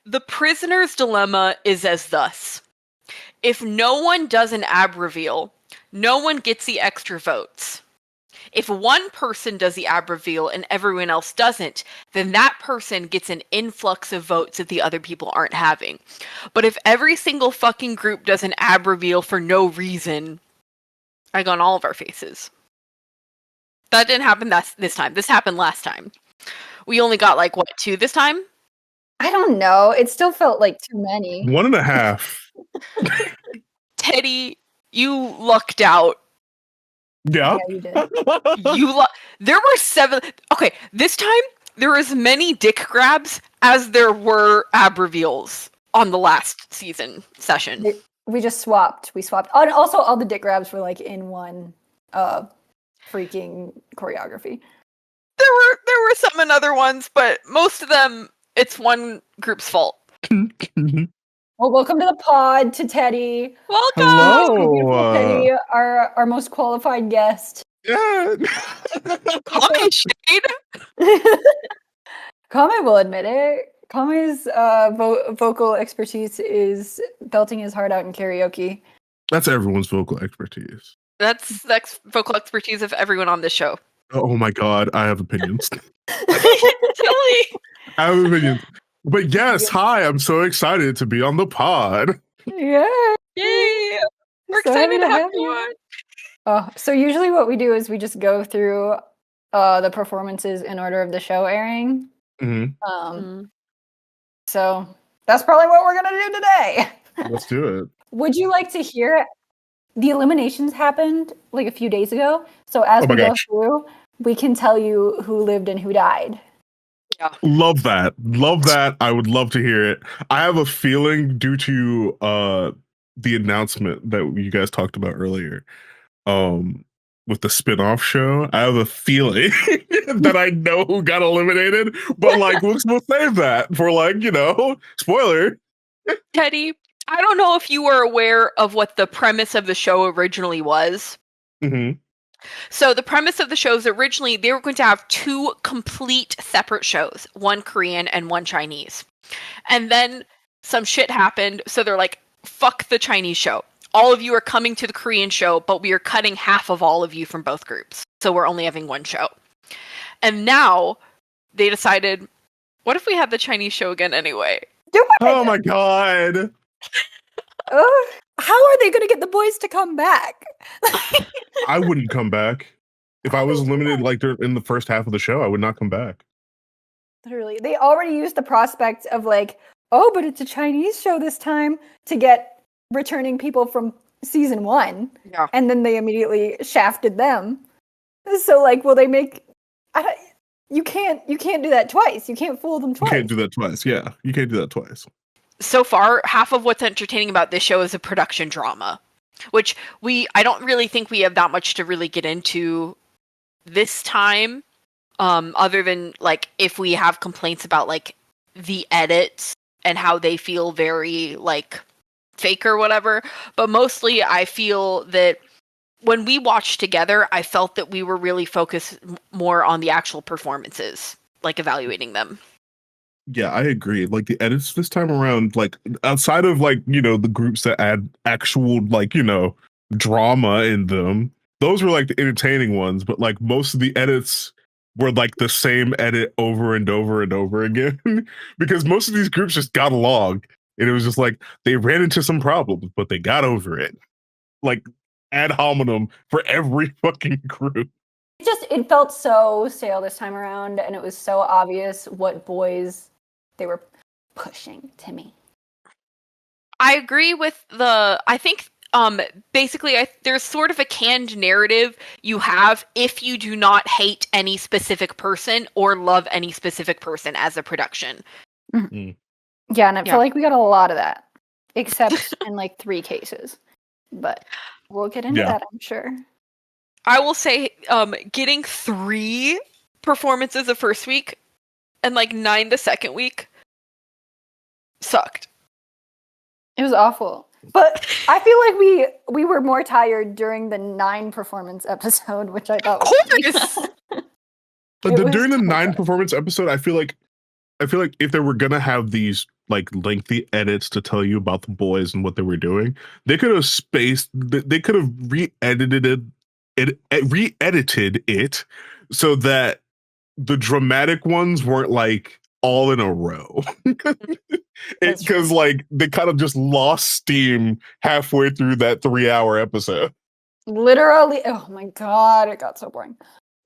The prisoner's dilemma is as thus. If no one does an ab reveal, no one gets the extra votes. If one person does the ab reveal and everyone else doesn't, then that person gets an influx of votes that the other people aren't having. But if every single fucking group does an ab reveal for no reason, I got all of our faces. That didn't happen this time. This happened last time. We only got like, what, 2 this time? I don't know. It still felt like too many. 1.5. Teddi, you lucked out. Yeah. You did. There were 7. Okay, this time there were as many dick grabs as there were ab reveals on the last season session. We just swapped. We swapped. And also, all the dick grabs were like in one freaking choreography. There were some in other ones, but most of them, it's one group's fault. Well, welcome to the pod, to Teddi. Welcome! Hello! Beautiful Teddi, our most qualified guest. Yeah. Kame shade? Kame will admit it. Kame's vocal expertise is belting his heart out in karaoke. That's everyone's vocal expertise. That's vocal expertise of everyone on this show. Oh my god, I have opinions. Tell me. I have opinions. But yes, hi, I'm so excited to be on the pod. Yeah. Yay! We're So excited to have have you on. So usually what we do is we just go through the performances in order of the show airing. Mm-hmm. So that's probably what we're going to do today. Let's do it. Would you like to hear it? The eliminations happened like a few days ago. So as we go through, we can tell you who lived and who died. Yeah. Love that. Love that. I would love to hear it. I have a feeling due to the announcement that you guys talked about earlier, with the spin-off show, I have a feeling that I know who got eliminated, but like we'll save that for like, spoiler. Teddi, I don't know if you were aware of what the premise of the show originally was. Mm-hmm. So the premise of the shows originally, they were going to have 2 complete separate shows, one Korean and one Chinese. And then some shit happened, so they're like, fuck the Chinese show. All of you are coming to the Korean show, but we are cutting half of all of you from both groups. So we're only having one show. And now they decided, what if we had the Chinese show again anyway? Oh my god. How are they going to get the boys to come back? I wouldn't come back. If I was eliminated like in the first half of the show, I would not come back. Literally. They already used the prospect of like, oh, but it's a Chinese show this time to get returning people from season 1. Yeah. And then they immediately shafted them. So like, will they make... You can't do that twice. You can't fool them twice. You can't do that twice. Yeah, you can't do that twice. So far, half of what's entertaining about this show is a production drama, which I don't really think we have that much to really get into this time, other than like if we have complaints about like the edits and how they feel very like fake or whatever. But mostly I feel that when we watched together, I felt that we were really focused more on the actual performances, like evaluating them. Yeah, I agree. Like the edits this time around, like outside of like, the groups that add actual like, drama in them, those were like the entertaining ones, but like most of the edits were like the same edit over and over and over again because most of these groups just got along and it was just like they ran into some problems, but they got over it. Like ad hominem for every fucking group. It felt so stale this time around, and it was so obvious what boys they were pushing to me. I agree with I think basically there's sort of a canned narrative you have if you do not hate any specific person or love any specific person as a production. Mm-hmm. Yeah, and I feel like we got a lot of that, except in like 3 cases. But we'll get into that, I'm sure. I will say, getting 3 performances the first week and like 9 the second week sucked. It was awful. But I feel like we were more tired during the 9 performance episode, which I thought was But during the 9 performance episode, I feel like I feel like if they were gonna have these like lengthy edits to tell you about the boys and what they were doing, they could have they could have re-edited it so that the dramatic ones weren't like all in a row. That's true. Because like they kind of just lost steam halfway through that 3-hour episode. Literally, oh my god, it got so boring.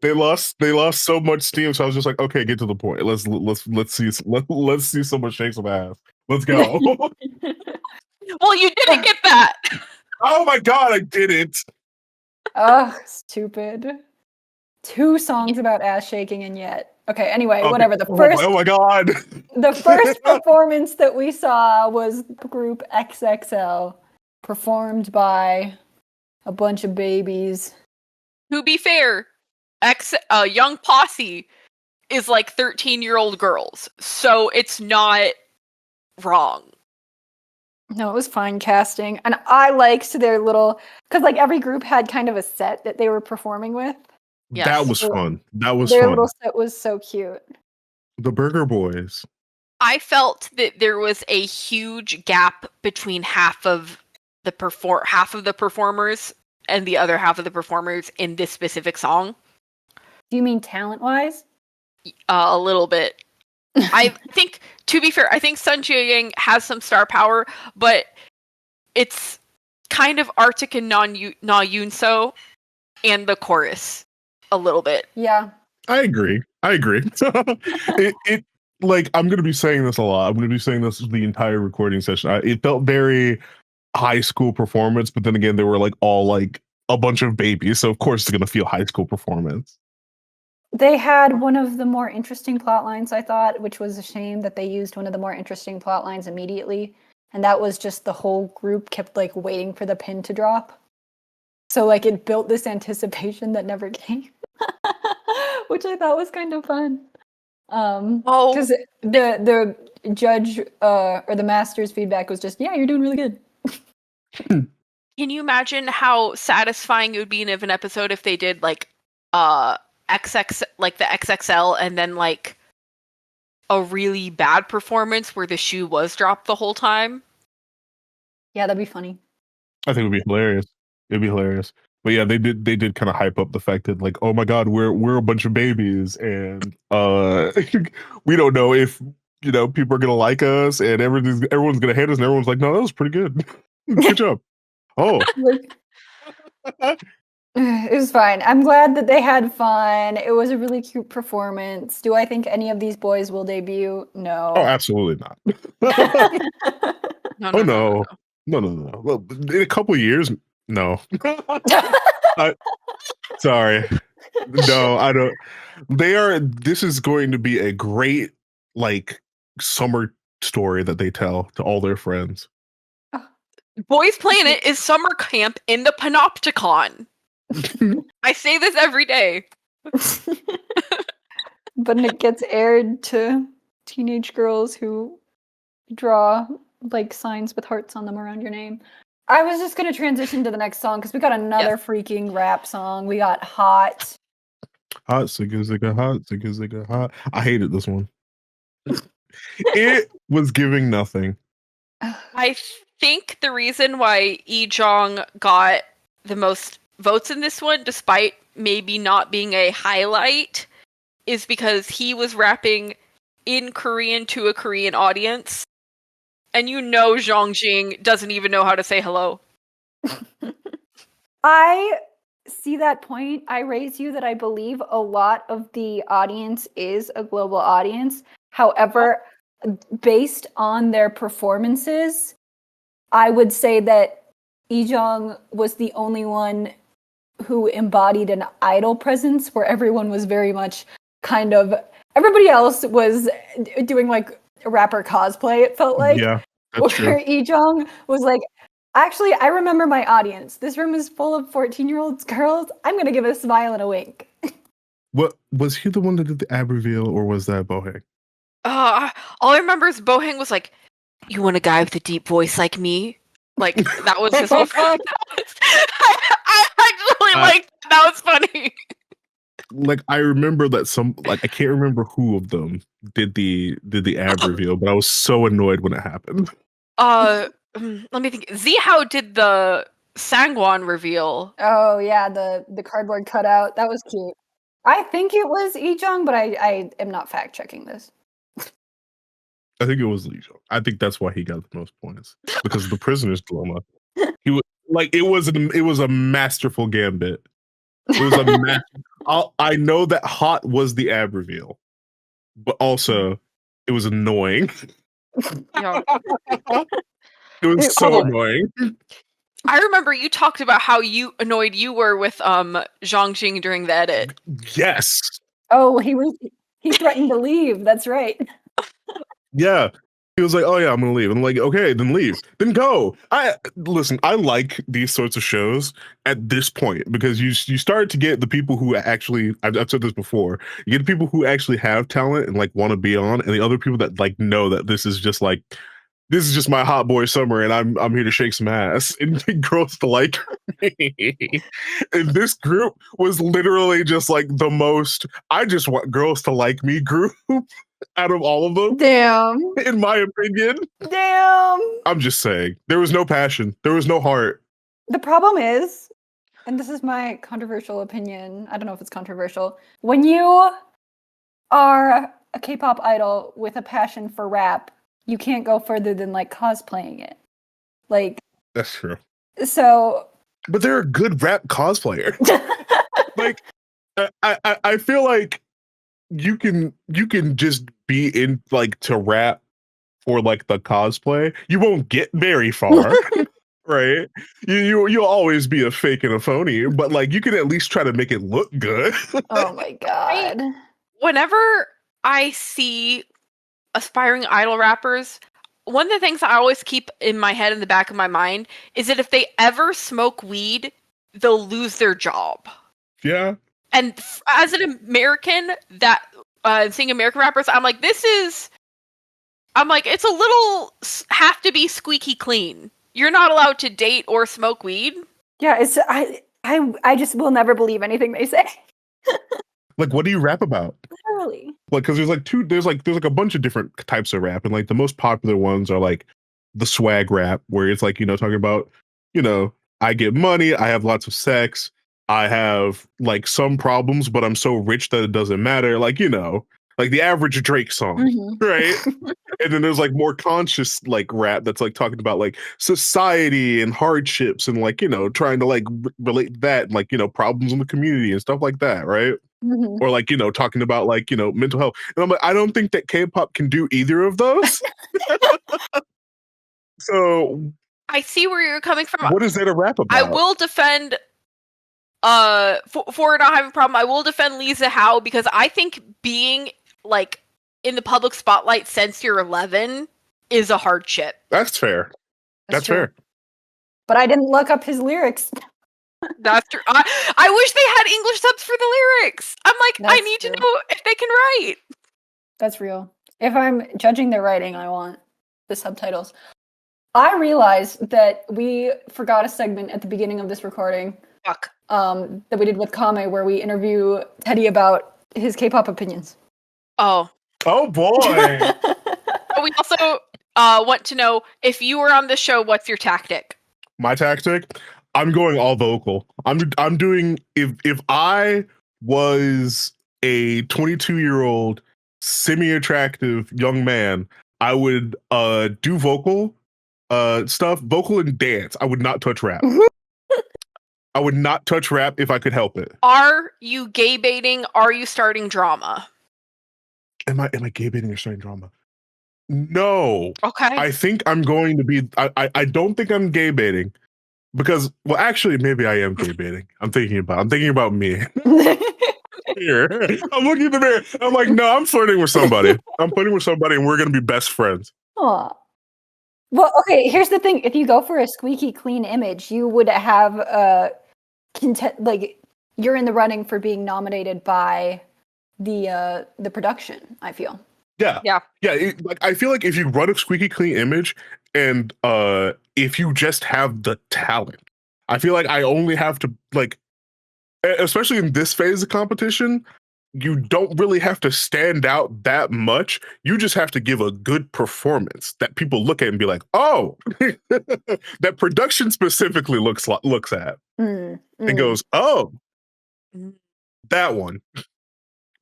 They lost so much steam, so I was just like, okay, get to the point. Let's see someone shake some ass. Let's go. Well, you didn't get that. Oh my god, I didn't. Ugh, stupid. 2 songs about ass shaking and yet. Okay, anyway, Okay. whatever. Oh my god. The first performance that we saw was group XXL, performed by a bunch of babies. To be fair, Young Posse is like 13-year-old girls, so it's not wrong. No, it was fine casting. And I liked their little, because like every group had kind of a set that they were performing with. Yes. That was fun. Their little set was so cute. The Burger Boys. I felt that there was a huge gap between half of the performers and the other half of the performers in this specific song. Do you mean talent-wise? A little bit. I think, to be fair, I think Sun Jiaying has some star power, but it's kind of Arctic and Na Yoonso and the chorus a little bit. Yeah. I agree. It like I'm gonna be saying this a lot. I'm gonna be saying this the entire recording session. It felt very high school performance, but then again, they were like all like a bunch of babies, so of course it's gonna feel high school performance. They had one of the more interesting plot lines, I thought, which was a shame that they used one of the more interesting plot lines immediately. And that was just the whole group kept like waiting for the pin to drop. So like it built this anticipation that never came, which I thought was kind of fun. Because the judge or the master's feedback was just, yeah, you're doing really good. Can you imagine how satisfying it would be in an episode if they did like XX, like the XXL, and then like a really bad performance where the shoe was dropped the whole time? Yeah, that'd be funny. I think it would be hilarious. It'd be hilarious. But yeah, they did kind of hype up the fact that like, oh my god, we're a bunch of babies, and we don't know if people are gonna like us, and everyone's gonna hate us, and everyone's like, no, that was pretty good. Good job. Oh. It was fine. I'm glad that they had fun. It was a really cute performance. Do I think any of these boys will debut? No. Oh, absolutely not. No. No. Well, in a couple of years, no. Sorry. No, I don't. This is going to be a great like summer story that they tell to all their friends. Boys Planet is summer camp in the Panopticon. I say this every day. But it gets aired to teenage girls who draw like signs with hearts on them around your name. I was just going to transition to the next song because we got another freaking rap song. We got Hot. Hot, zigga, zigga, hot, zigga, zigga, hot. I hated this one. It was giving nothing. I think the reason why Lee Jong got the most votes in this one, despite maybe not being a highlight, is because he was rapping in Korean to a Korean audience. And Zhang Jing doesn't even know how to say hello. I see that point. I raise you that I believe a lot of the audience is a global audience. However, based on their performances, I would say that Lee Jong was the only one who embodied an idol presence where everyone was very much kind of, everybody else was doing like rapper cosplay, it felt like. Yeah, that's true. Lee Jong was like, actually, I remember my audience. This room is full of 14-year-old girls. I'm going to give a smile and a wink. What was he the one that did the ab reveal, or was that Bohang? All I remember is Bohang was like, "You want a guy with a deep voice like me?" Like that was his whole. I actually like that was funny. like I remember that some like I can't remember who of them did the ab reveal, but I was so annoyed when it happened. Let me think. Zihao did the Sangwon reveal. Oh yeah, the cardboard cutout. That was cute. I think it was Ijong, but I am not fact checking this. I think it was Lee Jong. I think that's why he got the most points because of the prisoner's dilemma. He was like it was a masterful gambit. It was a I know that hot was the ab reveal, but also it was annoying. Yeah. It was so annoying. I remember you talked about how annoyed you were with Zhang Jing during the edit. Yes. Oh, he threatened to leave. That's right. Yeah. He was like, "Oh yeah, I'm gonna leave." And I'm like, "Okay, then leave. Then go." I like these sorts of shows at this point because you start to get the people who actually I've said this before. You get the people who actually have talent and like want to be on, and the other people that like know that this is just my hot boy summer, and I'm here to shake some ass and girls to like me. And this group was literally just like the most. I just want girls to like me group. Out of all of them, Damn. in my opinion. Damn. I'm just saying, there was no passion, there was no heart. The problem is, and this is my controversial opinion, I don't know if it's controversial, when you are a K-pop idol with a passion for rap, you can't go further than like cosplaying it. Like That's true. So but they're a good rap cosplayer. Like I feel like you can just be in like to rap for like the cosplay. You won't get very far. Right? You'll always be a fake and a phony, but like you can at least try to make it look good. Oh my god. Whenever I see aspiring idol rappers, one of the things I always keep in my head in the back of my mind is that if they ever smoke weed, they'll lose their job. Yeah. And as an American that seeing American rappers, I'm like, it's a little have to be squeaky clean. You're not allowed to date or smoke weed. Yeah, it's I just will never believe anything they say. Like, what do you rap about? Literally. Like, because there's like a bunch of different types of rap, and like the most popular ones are like the swag rap, where it's like, talking about, I get money, I have lots of sex, I have like some problems, but I'm so rich that it doesn't matter. Like, like the average Drake song, right? And then there's like more conscious like rap that's like talking about like society and hardships and like, trying to like relate that, like, problems in the community and stuff like that, right? Or like, talking about like, mental health. And I'm like, I don't think that K-pop can do either of those. So I see where you're coming from. What is there to rap about? I will defend for not having a problem, I will defend Lisa Howe because I think being like in the public spotlight since you're 11 is a hardship. That's fair. That's fair. But I didn't look up his lyrics. That's true. I wish they had English subs for the lyrics. I'm like, I need to know if they can write. That's real. If I'm judging their writing, I want the subtitles. I realized that we forgot a segment at the beginning of this recording. Fuck. That we did with Kame, where we interview Teddy about his K-pop opinions. Oh. Oh boy. We also want to know, if you were on the show, what's your tactic? My tactic? I'm going all vocal. I'm doing if I was a 22-year-old semi-attractive young man, I would do vocal stuff, vocal and dance. I would not touch rap. I would not touch rap if I could help it. Are you gay baiting? Are you starting drama? Am I gay baiting or starting drama? No. Okay. I think I'm going to be I don't think I'm gay baiting. Because, well, actually, maybe I am gay baiting. I'm thinking about me. Here. I'm looking in the mirror. I'm like, no, I'm flirting with somebody. I'm flirting with somebody, and we're going to be best friends. Aw. Well, okay, here's the thing. If you go for a squeaky clean image, you would have like you're in the running for being nominated by the production, I feel. Yeah. Like I feel like if you run a squeaky clean image, and if you just have the talent, I feel like I only have to like especially in this phase of competition, you don't really have to stand out that much. You just have to give a good performance that people look at and be like, "Oh," that production specifically looks at and goes, "Oh, that one.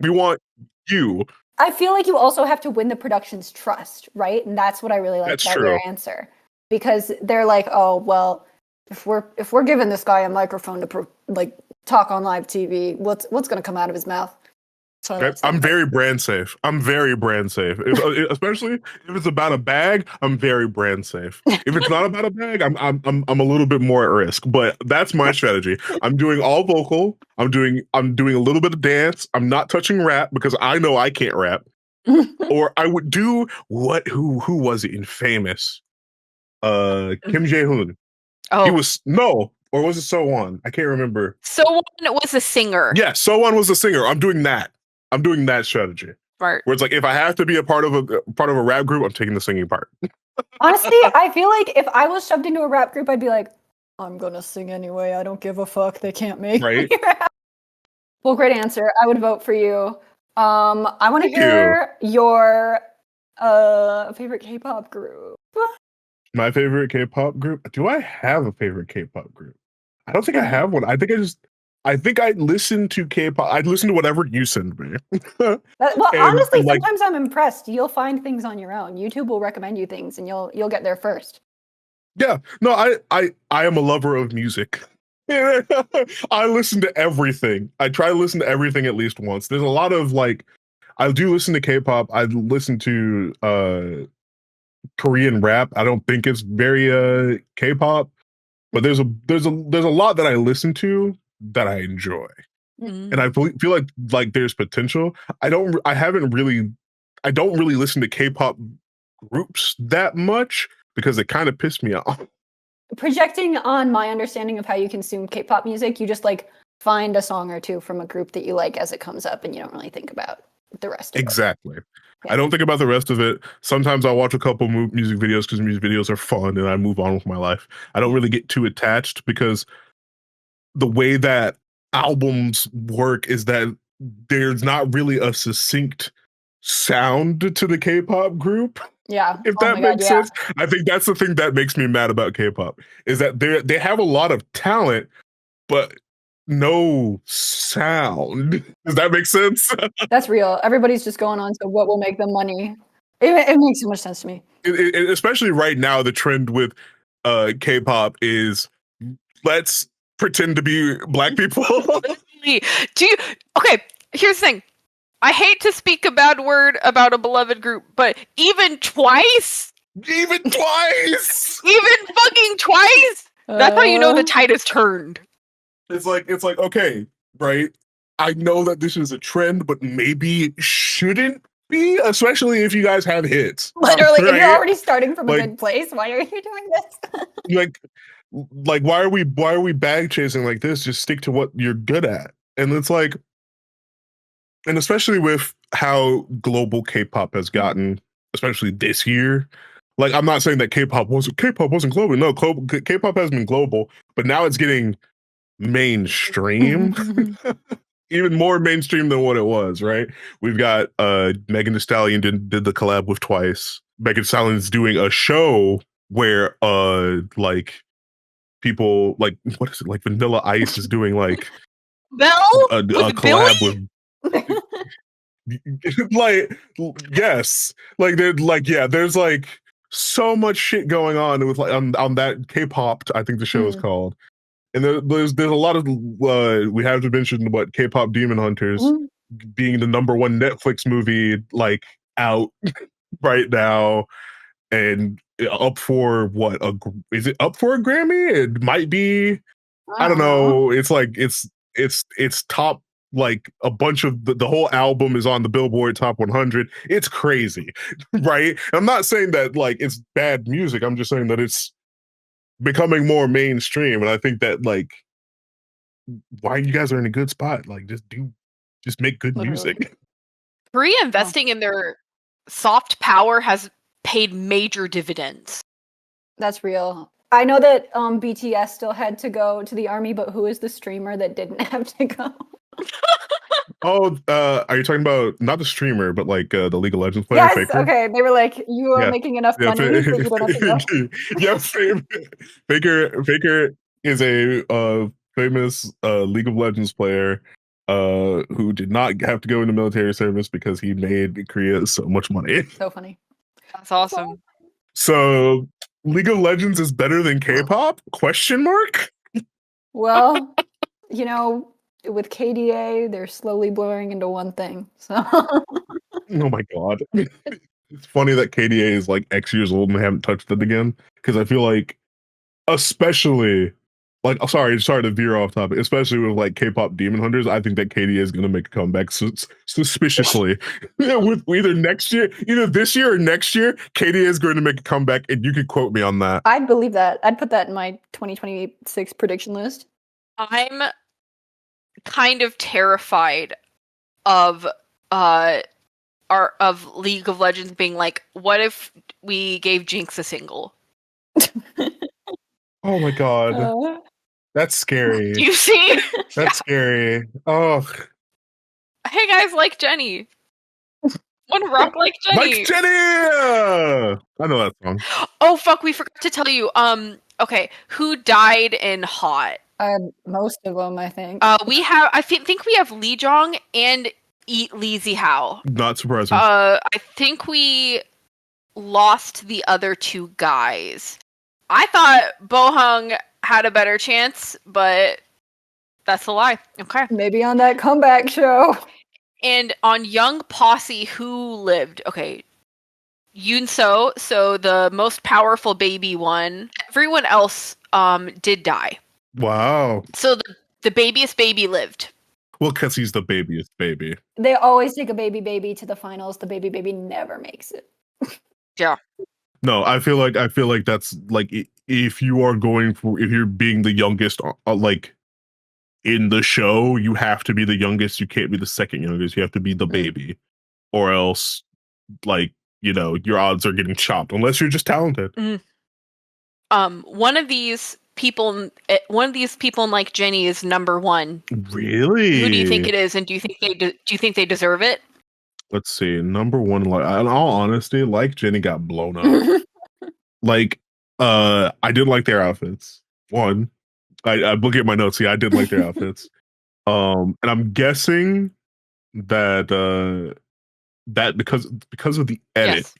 We want you." I feel like you also have to win the production's trust, right? And that's what I really like That's about true. your answer, because they're like, "Oh, well, if we're giving this guy a microphone to talk on live TV, what's going to come out of his mouth?" So Okay. I'm very brand safe. Especially if it's about a bag, I'm very brand safe. If it's not about a bag, I'm a little bit more at risk. But that's my strategy. I'm doing all vocal. I'm doing a little bit of dance. I'm not touching rap because I know I can't rap. Or I would do who was it in Famous? Kim Jae-hoon. Oh, He was or was it So-won? I can't remember. So-won was a singer. Yeah, So-won was a singer. I'm doing that strategy. Right. Where it's like, if I have to be a part of a rap group, I'm taking the singing part. Honestly, I feel like if I was shoved into a rap group, I'd be like, "I'm gonna sing anyway. I don't give a fuck. They can't make Right. me rap." Well, great answer. I would vote for you. I want to hear your favorite K-pop group. My favorite K-pop group? Do I have a favorite K-pop group? I don't think I have one. I think I listen to K-pop. I listen to whatever you send me. Well, honestly, sometimes I'm impressed. You'll find things on your own. YouTube will recommend you things, and you'll get there first. Yeah. No, I am a lover of music. I listen to everything. I try to listen to everything at least once. There's a lot of I do listen to K-pop. I listen to Korean rap. I don't think it's very K-pop, but there's a lot that I listen to that I enjoy, and I feel like there's potential. I don't really listen to K-pop groups that much because it kind of pissed me off. Projecting on my understanding of how you consume K-pop music, you just find a song or two from a group that you like as it comes up, and you don't really think about the rest of it. Exactly. I don't think about the rest of it. Sometimes I'll watch a couple music videos because music videos are fun and I move on with my life. I don't really get too attached because the way that albums work is that there's not really a succinct sound to the K-pop group. Yeah. If that makes sense. I think that's the thing that makes me mad about K-pop is that they have a lot of talent, but no sound. Does that make sense? That's real. Everybody's just going on to what will make them money. It makes so much sense to me. Especially right now, the trend with K-pop is let's pretend to be black people. Okay, here's the thing. I hate to speak a bad word about a beloved group, but even twice, even fucking twice, that's how you know the tide has turned. It's like, okay, right? I know that this is a trend, but maybe it shouldn't be, especially if you guys have hits. Literally, right? If you're already starting from a good place, why are you doing this? why are we bag chasing like this? Just stick to what you're good at. And it's like, and especially with how global K-pop has gotten, especially this year. Like, I'm not saying that K-pop wasn't global. No, K-pop has been global, but now it's getting mainstream. Even more mainstream than what it was, right? We've got Megan Thee Stallion did the collab with Twice. Megan Thee Stallion's doing a show where people what is it, Vanilla Ice is doing a collab with yes, there's so much shit going on with on that K-pop, I think the show is called. And there's a lot of we have to mention what K-pop Demon Hunters being the #1 Netflix movie out right now and up for is it up for a Grammy? It might be. I don't know. It's it's top a bunch of the whole album is on the Billboard Top 100. It's crazy, right? I'm not saying that it's bad music. I'm just saying that it's becoming more mainstream, and I think that why you guys are in a good spot. Just make good music. Korea investing in their soft power has paid major dividends. That's real. I know that BTS still had to go to the army, but who is the streamer that didn't have to go? Oh, are you talking about not the streamer, but like the League of Legends player, Yes, Faker? okay. They were like, you are Yeah. making enough Yeah, money that you don't have to go. yeah, Faker is a famous League of Legends player who did not have to go into military service because he made Korea so much money. So funny. That's awesome. So League of Legends is better than K-pop? Question mark? Well, you know, with KDA, they're slowly blurring into one thing. So Oh my god. It's funny that KDA is like X years old and they haven't touched it again. Because I feel like, especially, like, sorry to veer off topic, especially with like K-pop Demon Hunters, I think that KDA is going to make a comeback suspiciously. With either this year or next year, KDA is going to make a comeback, and you could quote me on that. I'd believe that. I'd put that in my 2026 prediction list. I'm kind of terrified of of League of Legends being like, what if we gave Jinx a single? Oh my god. That's scary. You see? That's scary. Oh, Hey guys, like Jenny. Wanna rock like Jenny? like Jenny! I know that song. Oh fuck, we forgot to tell you. Okay, who died in Hot? Most of them, I think. We have. I think we have Lee Jong and Lee Zihao. Not surprising. I think we lost the other two guys. I thought Bohung had a better chance, but that's a lie. Okay. Maybe on that comeback show. And on Young Posse, who lived? Okay. Yoon So the most powerful baby one. Everyone else did die. Wow. So the babyest baby lived. Well, because he's the babyest baby. They always take a baby to the finals. The baby never makes it. Yeah. No, I feel like that's like if you're being the youngest, like in the show, you have to be the youngest. You can't be the second youngest. You have to be the baby, or else, like, your odds are getting chopped unless you're just talented. One of these people like Jenny is number one. Really? Who do you think it is, and do you think they deserve it? Let's see. Number one, like, in all honesty, like Jenny got blown up. Like, I didn't like their outfits. One, I look at my notes. See, I did like their outfits. And I'm guessing that that because of the edit, Yes.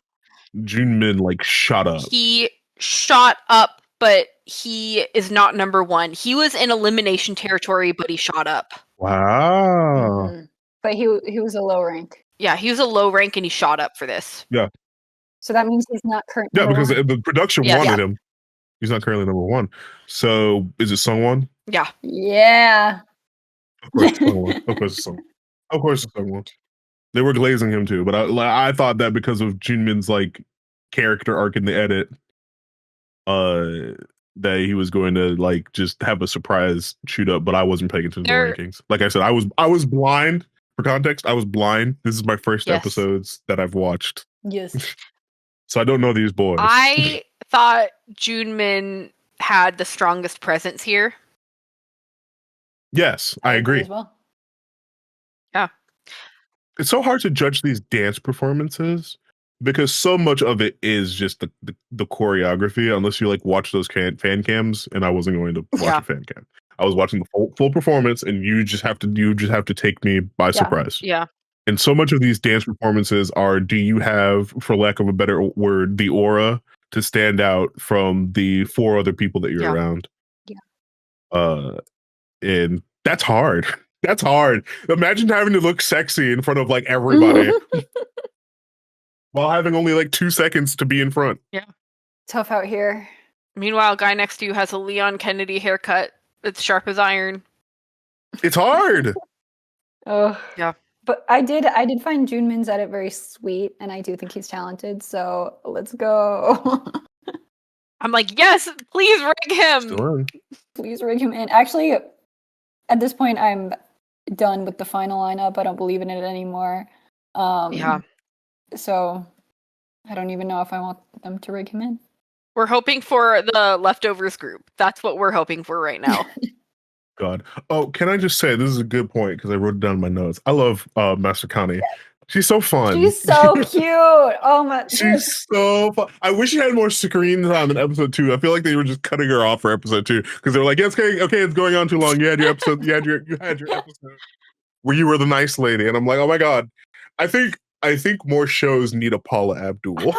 Junmin like shot up. He shot up, but he is not number one. He was in elimination territory, but he shot up. Wow. Mm-hmm. But he was a low rank. Yeah, he was a low rank and he shot up for this. Yeah. So that means he's not currently. Yeah, because the production Yeah. wanted him. He's not currently number one. So is it Sungwon? Yeah. Yeah. Of course, it's Sungwon. Of course, it's Sungwon. Of course, it's Sungwon. They were glazing him too, but I thought that because of Junmin's like character arc in the edit, that he was going to like just have a surprise shoot up, but I wasn't paying attention to the rankings. Like I said, I was blind. For context, I was blind. This is my first episodes that I've watched. Yes. So I don't know these boys. I thought Junmin had the strongest presence here. Yes, I agree. As well. Yeah. It's so hard to judge these dance performances because so much of it is just the choreography, unless you like watch those fan cams, and I wasn't going to watch a fan cam. I was watching the full performance, and you just have to take me by surprise. Yeah. And so much of these dance performances are, do you have, for lack of a better word, the aura to stand out from the four other people that you're around? Yeah. And that's hard. That's hard. Imagine having to look sexy in front of like everybody while having only like 2 seconds to be in front. Yeah. Tough out here. Meanwhile, guy next to you has a Leon Kennedy haircut. It's sharp as iron. It's hard. Oh. Yeah. But I did find Junmin's edit very sweet, and I do think he's talented. So let's go. I'm like, yes, please rig him. Please rig him in. Actually, at this point, I'm done with the final lineup. I don't believe in it anymore. Yeah. So I don't even know if I want them to rig him in. We're hoping for the leftovers group. That's what we're hoping for right now. God. Oh, can I just say this is a good point because I wrote it down in my notes. I love Master Connie. She's so fun. She's so cute. Oh my. She's so fun. I wish she had more screen time in episode 2. I feel like they were just cutting her off for episode 2 because they were like, "Yes, okay, it's going on too long. You had your episode. You had your episode where you were the nice lady." And I'm like, "Oh my god, I think more shows need a Paula Abdul."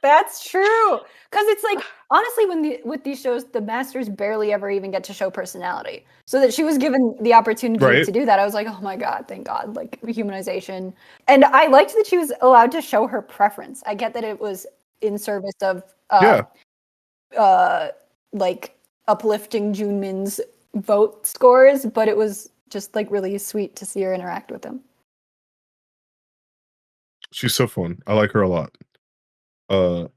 That's true. Because it's like, honestly, with these shows, the masters barely ever even get to show personality. So that she was given the opportunity to do that, I was like, oh my god, thank God, like rehumanization. And I liked that she was allowed to show her preference. I get that it was in service of like uplifting Junmin's vote scores, but it was just like really sweet to see her interact with him. She's so fun. I like her a lot.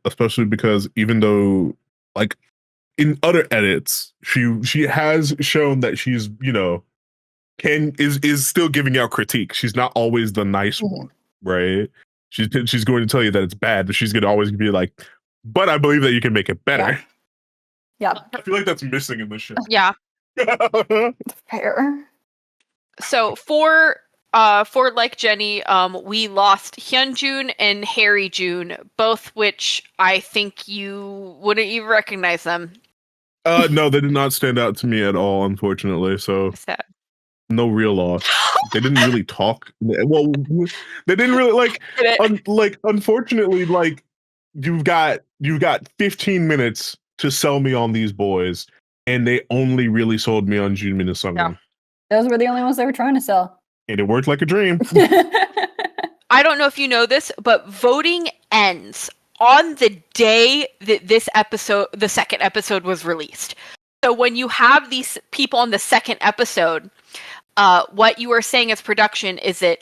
Especially because even though, like, in other edits, she has shown that she's, you know, is still giving out critique. She's not always the nice one, right? She's going to tell you that it's bad, but she's going to always be like, "But I believe that you can make it better." Yeah. I feel like that's missing in this show. Yeah. Fair. So for like Jenny, we lost Hyunjun and Harry June, both which I think you wouldn't even recognize them. No, they did not stand out to me at all, unfortunately. So sad. No real loss. They didn't really talk. Well, they didn't really like. Unfortunately, like you've got 15 minutes to sell me on these boys, and they only really sold me on Junmin and Sungwon. Yeah. Those were the only ones they were trying to sell. And it worked like a dream. I don't know if you know this, but voting ends on the day that the second episode was released. So when you have these people on the second episode, what you are saying as production is that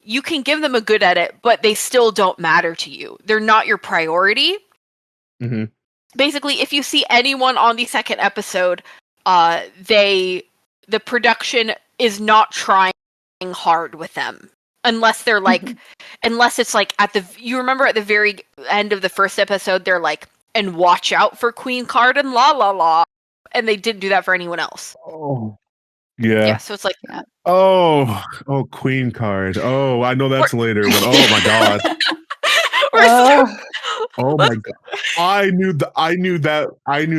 you can give them a good edit, but they still don't matter to you. They're not your priority. Mm-hmm. Basically, if you see anyone on the second episode, the production is not trying hard with them. Unless they're like, unless it's like you remember at the very end of the first episode, they're like, and watch out for Queen Card and la la la. And they didn't do that for anyone else. Oh. Yeah. Yeah, so it's like that. Oh, Queen Card. Oh, I know that's later, but oh my god. Oh my god. I knew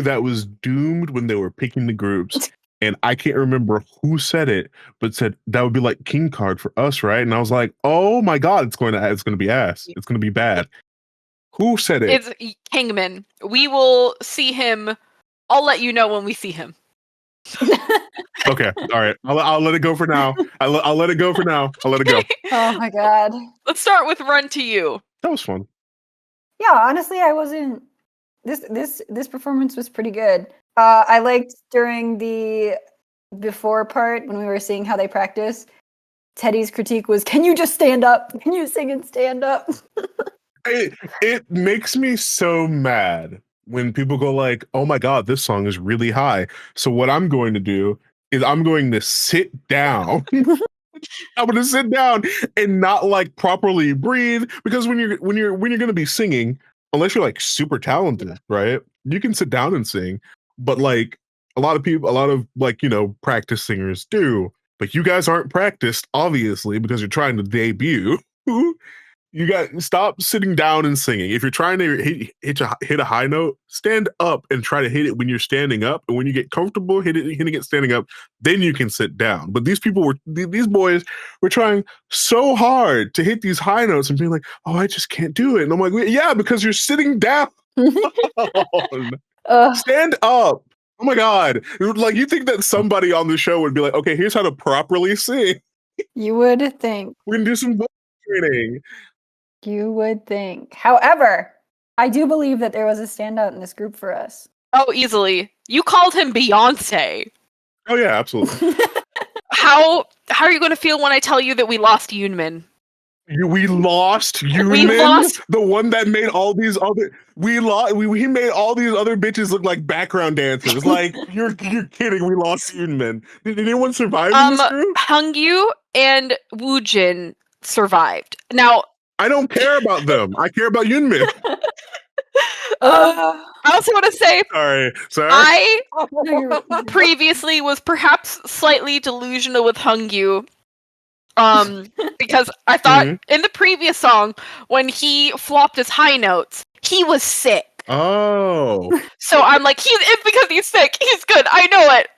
that was doomed when they were picking the groups. And I can't remember who said it, but said that would be like King Card for us, right? And I was like, oh my god, it's going to be ass. It's going to be bad. Who said it? It's Kingman. We will see him. I'll let you know when we see him. Okay, all right. I'll let it go for now. I'll let it go for now. I'll let it go. Oh my god. Let's start with Run to You. That was fun. Yeah, honestly, I wasn't. This performance was pretty good. I liked during the before part when we were seeing how they practice. Teddy's critique was, "Can you just stand up? Can you sing and stand up?" It makes me so mad when people go like, "Oh my god, this song is really high." So what I'm going to do is I'm going to sit down. I'm going to sit down and not like properly breathe, because when you're going to be singing, unless you're like super talented, right? You can sit down and sing, but like a lot of like, you know, practice singers do, but you guys aren't practiced, obviously, because you're trying to debut. You got stop sitting down and singing. If you're trying to hit a high note, stand up and try to hit it when you're standing up. And when you get comfortable hitting it standing up, then you can sit down. But these boys were trying so hard to hit these high notes and being like, "Oh, I just can't do it." And I'm like, "Yeah, because you're sitting down." Stand up. Oh my god. Like, you think that somebody on the show would be like, "Okay, here's how to properly sing." You would think. We're gonna do some voice training. You would think. However, I do believe that there was a standout in this group for us. Oh, easily. You called him Beyonce. Oh yeah, absolutely. How are you going to feel when I tell you that we lost Yoonmin? We lost Yoonmin, the one that made all these other. He made all these other bitches look like background dancers. Like, you're kidding? We lost Yoonmin. Did anyone survive in this group? Hungyu and Woojin survived. Now, I don't care about them. I care about Yoonmin. I also want to say Sorry. I No, previously was perhaps slightly delusional with Hungyu. Because I thought in the previous song, when he flopped his high notes, he was sick. Oh. So I'm like, it's because he's sick. He's good. I know it.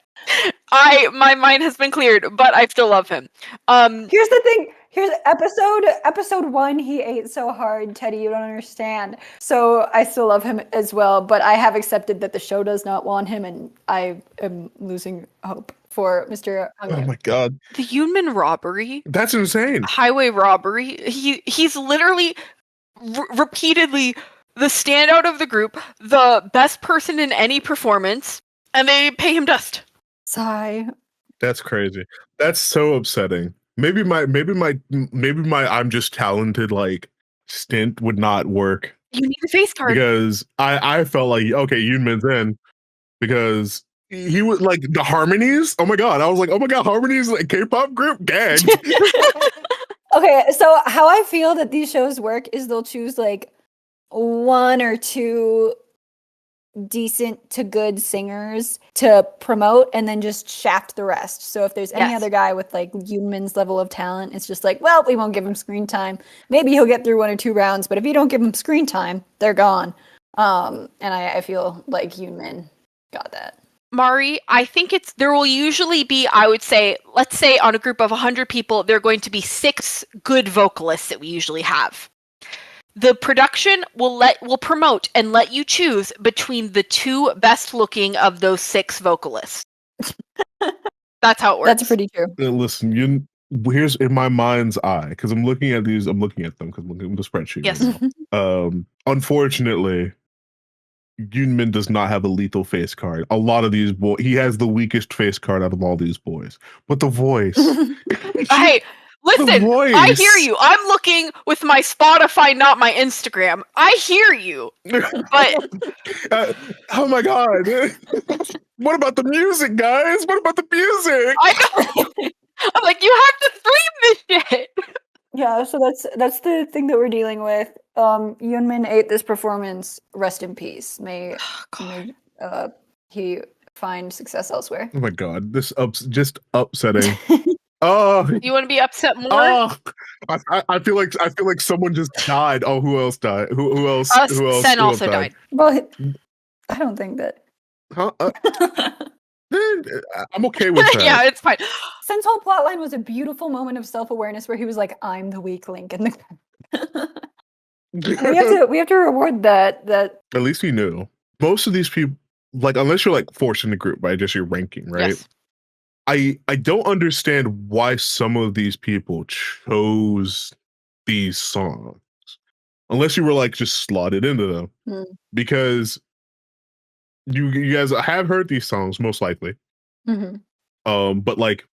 My mind has been cleared, but I still love him. Here's the thing. Here's episode 1. He ate so hard, Teddy. You don't understand. So I still love him as well, but I have accepted that the show does not want him, and I am losing hope for Mr. Hungry. Oh my god. The Yunmin robbery. That's insane. Highway robbery. He's literally repeatedly the standout of the group, the best person in any performance, and they pay him dust. Sigh. That's crazy. That's so upsetting. Maybe my I'm just talented like stint would not work. You need a face card. Because I felt like, okay, Yoonmin's in because he was like the harmonies. Oh my god. I was like, oh my god, harmonies like K-pop group gagged. Okay, so how I feel that these shows work is they'll choose like 1 or 2 decent to good singers to promote and then just shaft the rest. So if there's any other guy with like Yoonmin's level of talent, it's just like, well, we won't give him screen time. Maybe he'll get through 1 or 2 rounds, but if you don't give him screen time, they're gone. And I feel like Yoonmin got that. Mari, I think there will usually be, I would say, let's say on a group of 100 people, there are going to be 6 good vocalists that we usually have. The production will promote and let you choose between the 2 best looking of those 6 vocalists. That's how it works. That's pretty true. Listen, here's in my mind's eye, because I'm looking at them because I'm looking at the spreadsheet. Yes. Right now. Unfortunately, Yoonmin does not have a lethal face card. A lot of these boys, he has the weakest face card out of all these boys. But the voice. Hey, listen, I hear you. I'm looking with my Spotify, not my Instagram. I hear you. But oh my god. What about the music, guys? What about the music? I'm like, you have to stream this shit. Yeah, so that's the thing that we're dealing with. Yoonmin ate this performance. Rest in peace. May he find success elsewhere. Oh my god, this just upsetting. Oh, you want to be upset more? Oh, I feel like someone just died. Oh, who else died? Who else? Sen also died. Well, I don't think that. Huh? I'm okay with that. Yeah, it's fine. Sen's whole plotline was a beautiful moment of self-awareness where he was like, "I'm the weak link in the." we have to reward that. At least he knew. Most of these people, like, unless you're like forced in the group by just your ranking, right? Yes. I don't understand why some of these people chose these songs, unless you were like just slotted into them, because you guys have heard these songs most likely. But like,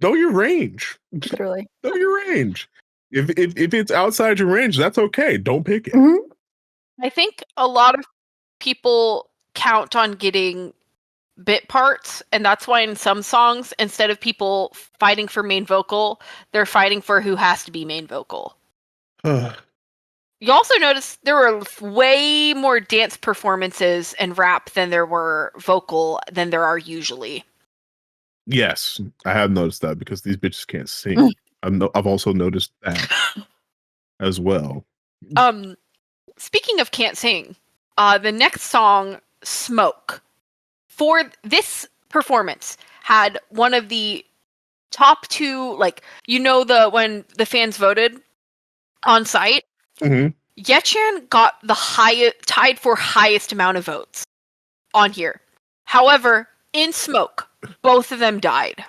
know your range. Literally, know your range. If it's outside your range, that's okay. Don't pick it. I think a lot of people count on getting bit parts, and that's why in some songs, instead of people fighting for main vocal, they're fighting for who has to be main vocal. You also notice there were way more dance performances and rap than there were vocal than there are usually. Yes, I have noticed that because these bitches can't sing. I've also noticed that as well. Speaking of can't sing, the next song, Smoke, for this performance had one of the top 2, like, when the fans voted on site, Yechan got the tied for highest amount of votes on here. However, in Smoke, both of them died.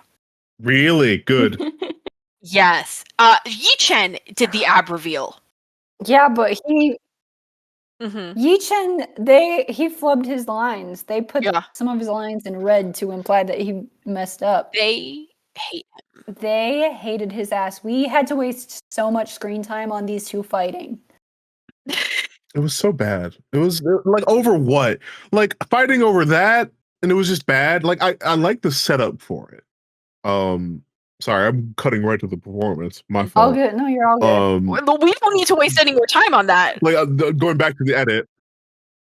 Really? Good. Yes. Yichen did the ab reveal. Yeah, but Yichen, he flubbed his lines. They put some of his lines in red to imply that he messed up. They hate him. They hated his ass. We had to waste so much screen time on these 2 fighting. It was so bad. It was like over what? Like fighting over that, and it was just bad. Like I like the setup for it. Sorry, I'm cutting right to the performance. My fault. All good. No, you're all good. We don't need to waste any more time on that. Like going back to the edit.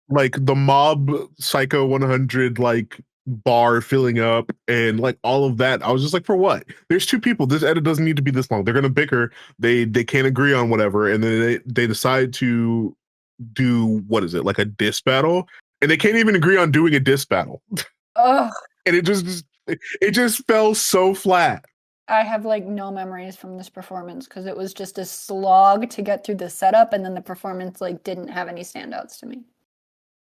like the mob Psycho 100 like bar filling up and like all of that. I was just like, for what? There's two people. This edit doesn't need to be this long. They're gonna bicker. They can't agree on whatever, and then they decide to do what is it, like a diss battle, and they can't even agree on doing a diss battle. Ugh. And it just fell so flat. I have like no memories from this performance because it was just a slog to get through the setup, and then the performance like didn't have any standouts to me.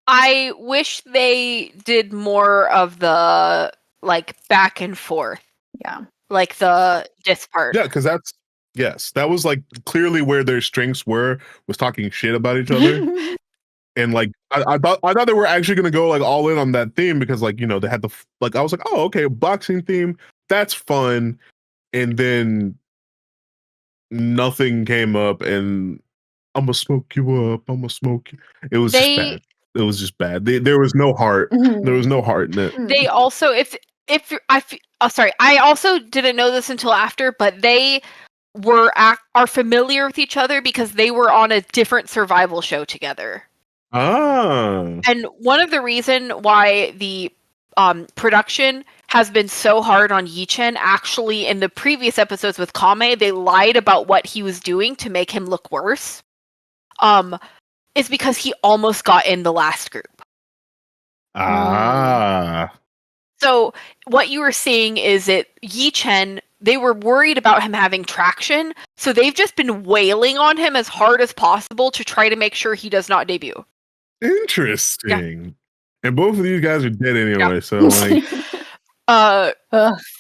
I wish they did more of the like back and forth, Yeah. like the diss part. Yeah, because that was like clearly where their strengths was talking shit about each other. And like I thought they were actually gonna go like all in on that theme because like, you know, they had the like I was like, oh, okay, boxing theme, that's fun. And then nothing came up, and I'm gonna smoke you up. I'm gonna smoke you. It was just bad. It was just bad. There was no heart. There was no heart in it. They also, sorry, I also didn't know this until after, but they are familiar with each other because they were on a different survival show together. Ah. And one of the reason why the production has been so hard on Yi-Chen, actually in the previous episodes with Kame, they lied about what he was doing to make him look worse. Is because he almost got in the last group. Ah. So what you were seeing is that Yi-Chen, they were worried about him having traction, so they've just been wailing on him as hard as possible to try to make sure he does not debut. Interesting. Yeah. And both of these guys are dead anyway, yeah. so like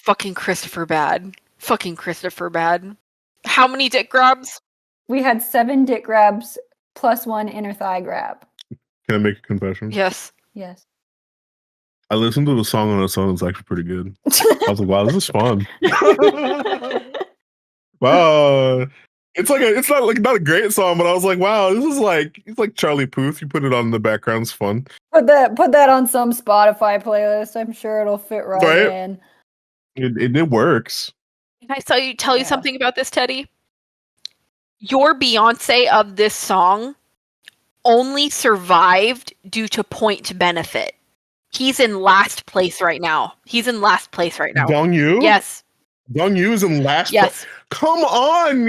fucking Christopher Bad. Fucking Christopher Bad. How many dick grabs? We had 7 dick grabs plus 1 inner thigh grab. Can I make a confession? Yes. Yes. I listened to the song on its own. It's actually pretty good. I was like, wow, this is fun. Wow. It's not a great song, but I was like, wow, this is like, it's like Charlie Puth. You put it on in the background, it's fun. Put that on some Spotify playlist. I'm sure it'll fit right in. It works. Can I tell you something about this, Teddy? Your Beyonce of this song only survived due to point benefit. He's in last place right now. Dong Yu? Yes. Dong Yu is in last place? Yes. Come on!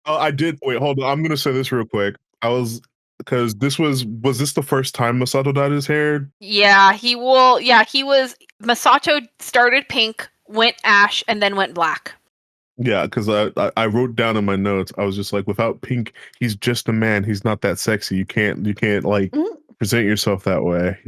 I did. Wait, hold on. I'm going to say this real quick. Because was this the first time Masato dyed his hair? Yeah, he was. Masato started pink, went ash, and then went black. Yeah, because I wrote down in my notes, I was just like, without pink, he's just a man. He's not that sexy. You can't like present yourself that way.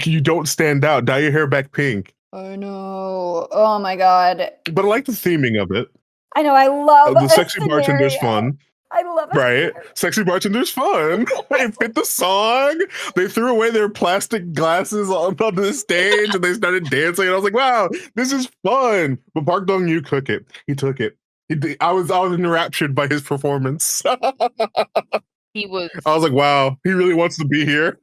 you don't stand out. Dye your hair back pink. I know. Oh my god. But I like the theming of it. I know. I love the sexy bartender's fun. I love it. Right? Sexy bartender's fun. They fit the song. They threw away their plastic glasses on the stage and they started dancing. And I was like, wow, this is fun. But Park Dong-yu took it. He took it. I was enraptured by his performance. He was. I was like, wow, he really wants to be here.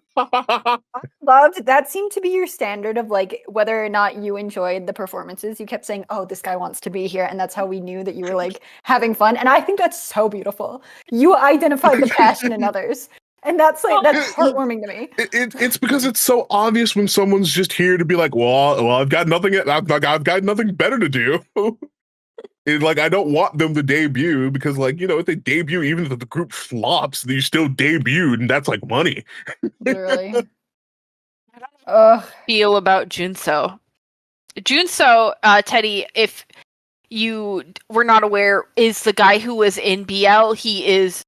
Loved that. Seemed to be your standard of like whether or not you enjoyed the performances. You kept saying, oh, this guy wants to be here, and that's how we knew that you were like having fun. And I think that's so beautiful. You identified the passion in others, and that's heartwarming to me. It's because it's so obvious when someone's just here to be like, well, I've got nothing better to do. Like, I don't want them to debut because, like, you know, if they debut, even if the group flops, they still debuted, and that's like money. Literally. Feel about Junso. Teddy, if you were not aware, is the guy who was in BL. He is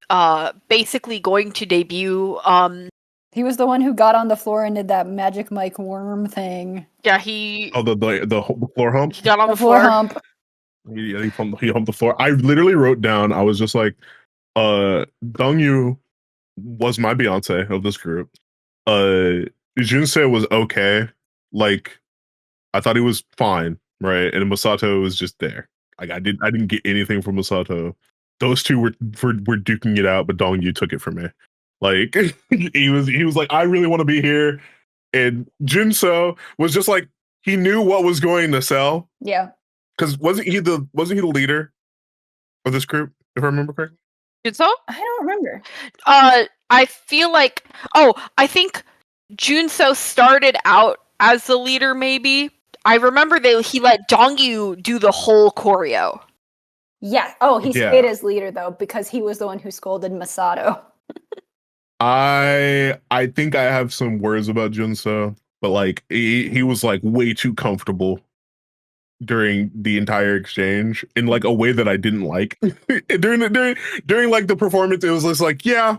basically going to debut. He was the one who got on the floor and did that magic Mike worm thing. Yeah, he. Oh, the floor hump. He got on the floor hump. He humped the floor. I literally wrote down. I was just like, Dongyu was my Beyonce of this group. Junsei was okay. Like, I thought he was fine, right? And Masato was just there. Like, I didn't get anything from Masato. Those two were duking it out, but Dongyu took it from me. Like, he was like, I really want to be here. And Junso was just like, he knew what was going to sell. Yeah. Because wasn't he the leader of this group, if I remember correctly? Junso? I don't remember. I feel like I think Junso started out as the leader. Maybe I remember he let Dongyu do the whole choreo. Yeah. Oh, he Yeah. stayed as leader though because he was the one who scolded Masato. I think I have some words about Junso, but like he was like way too comfortable during the entire exchange in like a way that I didn't like. during like the performance, it was just like, yeah,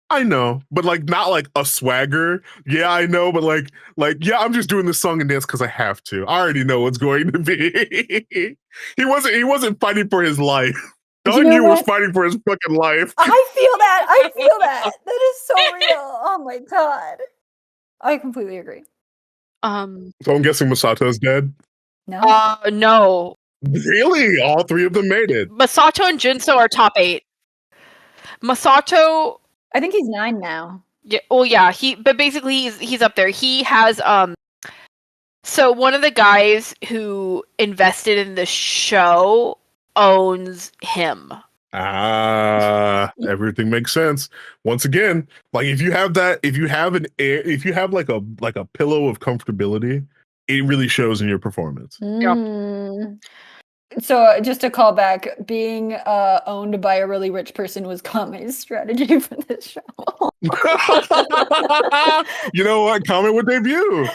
I know, but like not like a swagger. Yeah, I know, but like yeah, I'm just doing this song and dance because I have to. I already know what's going to be. He wasn't fighting for his life. You know Dongyu was what? fighting for his fucking life. I feel that. I feel that. That is so real. Oh my god. I completely agree. So I'm guessing Masato's dead. No. No. Really? All three of them made it. Masato and Junso are top 8. Masato, I think he's 9 now. yeah, well, yeah, but basically he's up there. He has so one of the guys who invested in the show owns him. Everything makes sense. Once again, like if you have like a pillow of comfortability, it really shows in your performance. So just a callback, being owned by a really rich person was Kame's strategy for this show. You know what? Comment with debut.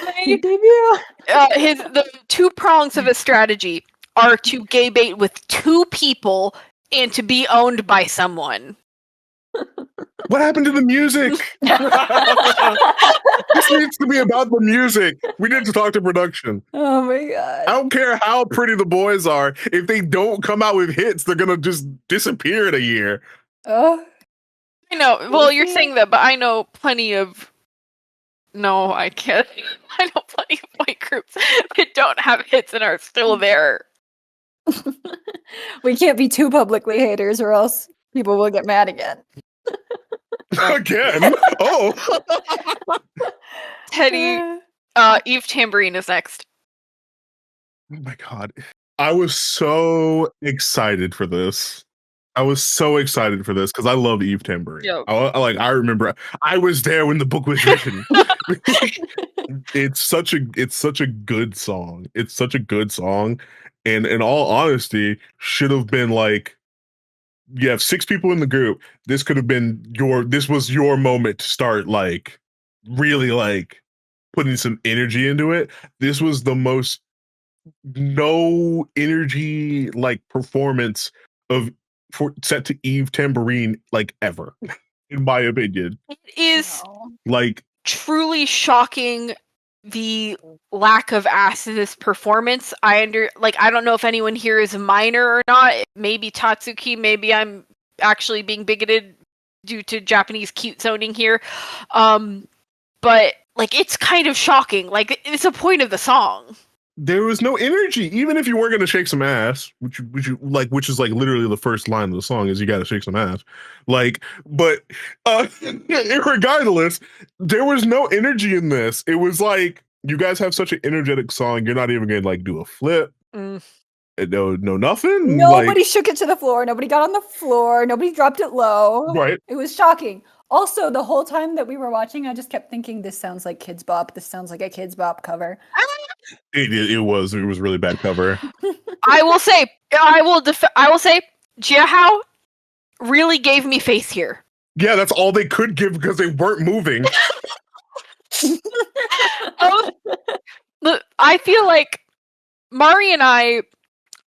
The 2 prongs of his strategy are to gay bait with 2 people and to be owned by someone. What happened to the music? This needs to be about the music. We need to talk to production. Oh my god. I don't care how pretty the boys are. If they don't come out with hits, they're gonna just disappear in a year. Oh. I know. Well, you're saying that, but I know plenty of. No, I can't. I know plenty of white groups that don't have hits and are still there. We can't be too publicly haters or else people will get mad again. Again? Oh. Teddi, Eve Tambourine is next. Oh my god. I was so excited for this. Because I love Eve Tambourine. Yep. I remember I was there when the book was written. It's such a good song. It's such a good song. And in all honesty, should have been like, you have 6 people in the group. This could have been this was your moment to start like really like putting some energy into it. This was the most no energy like performance set to Eve Tambourine like ever, in my opinion. It is like truly shocking the lack of ass in this performance. I don't know if anyone here is a minor or not. Maybe Tatsuki, maybe I'm actually being bigoted due to Japanese cute zoning here. But like it's kind of shocking. Like it's the point of the song. There was no energy, even if you weren't gonna shake some ass, which is like literally the first line of the song is you gotta shake some ass. Like, but regardless, there was no energy in this. It was like you guys have such an energetic song, you're not even gonna like do a flip. No nothing. Nobody shook it to the floor. Nobody got on the floor. Nobody dropped it low. Right. It was shocking. Also, the whole time that we were watching, I just kept thinking, this sounds like Kids Bop. This sounds like a Kids Bop cover. It was really bad cover. I will say, Jiahao really gave me face here. Yeah, that's all they could give because they weren't moving. Look, I feel like Mari and I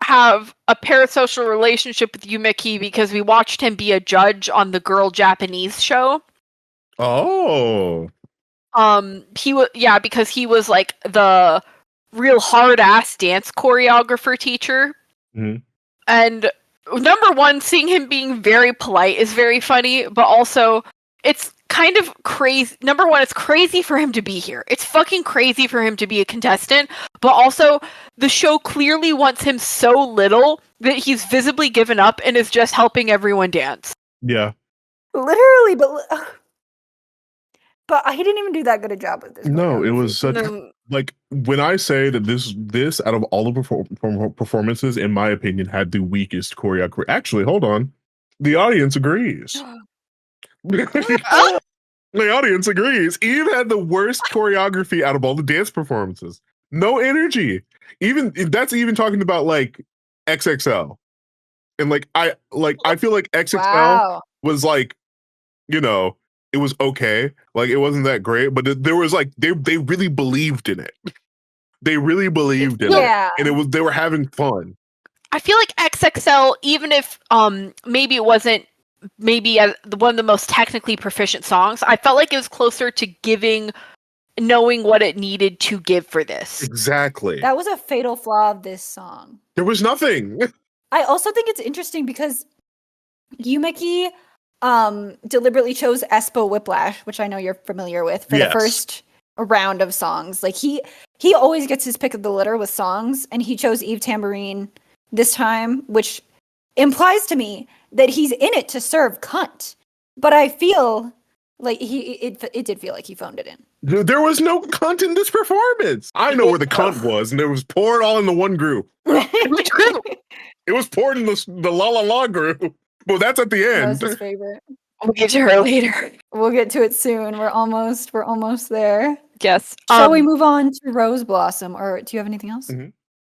have a parasocial relationship with Yumeki because we watched him be a judge on the Girl Japanese show. Oh. Because he was like the real hard ass dance choreographer teacher. Mm-hmm. And number one, seeing him being very polite is very funny, but also it's kind of crazy. Number one, it's crazy for him to be here. It's fucking crazy for him to be a contestant, but also the show clearly wants him so little that he's visibly given up and is just helping everyone dance. Yeah. Literally, but he didn't even do that good a job with this. No, it was such like when I say that this out of all the performances, in my opinion, had the weakest choreography. Actually, hold on. The audience agrees. The audience agrees. Eve had the worst choreography out of all the dance performances. No energy. Even that's even talking about like XXL. And I feel like XXL Wow. was like, you know, it was okay. Like it wasn't that great, but there was like they really believed in it. They really believed in it. Yeah. And they were having fun. I feel like XXL, even if maybe it wasn't maybe one of the most technically proficient songs, I felt like it was closer to knowing what it needed to give for this. Exactly. That was a fatal flaw of this song. There was nothing. I also think it's interesting because Yumeki deliberately chose Espo Whiplash, which I know you're familiar with, for the first round of songs. Like he always gets his pick of the litter with songs, and he chose Eve Tambourine this time, which implies to me that he's in it to serve cunt. But I feel like it did feel like he phoned it in. There was no cunt in this performance. I know where the cunt was, and it was poured all in the one group. It was poured in the La La La group. But that's at the That end. was his favorite. We'll get to her later. We'll get to it soon. We're almost there. Yes. Shall we move on to Rose Blossom, or do you have anything else? Mm-hmm.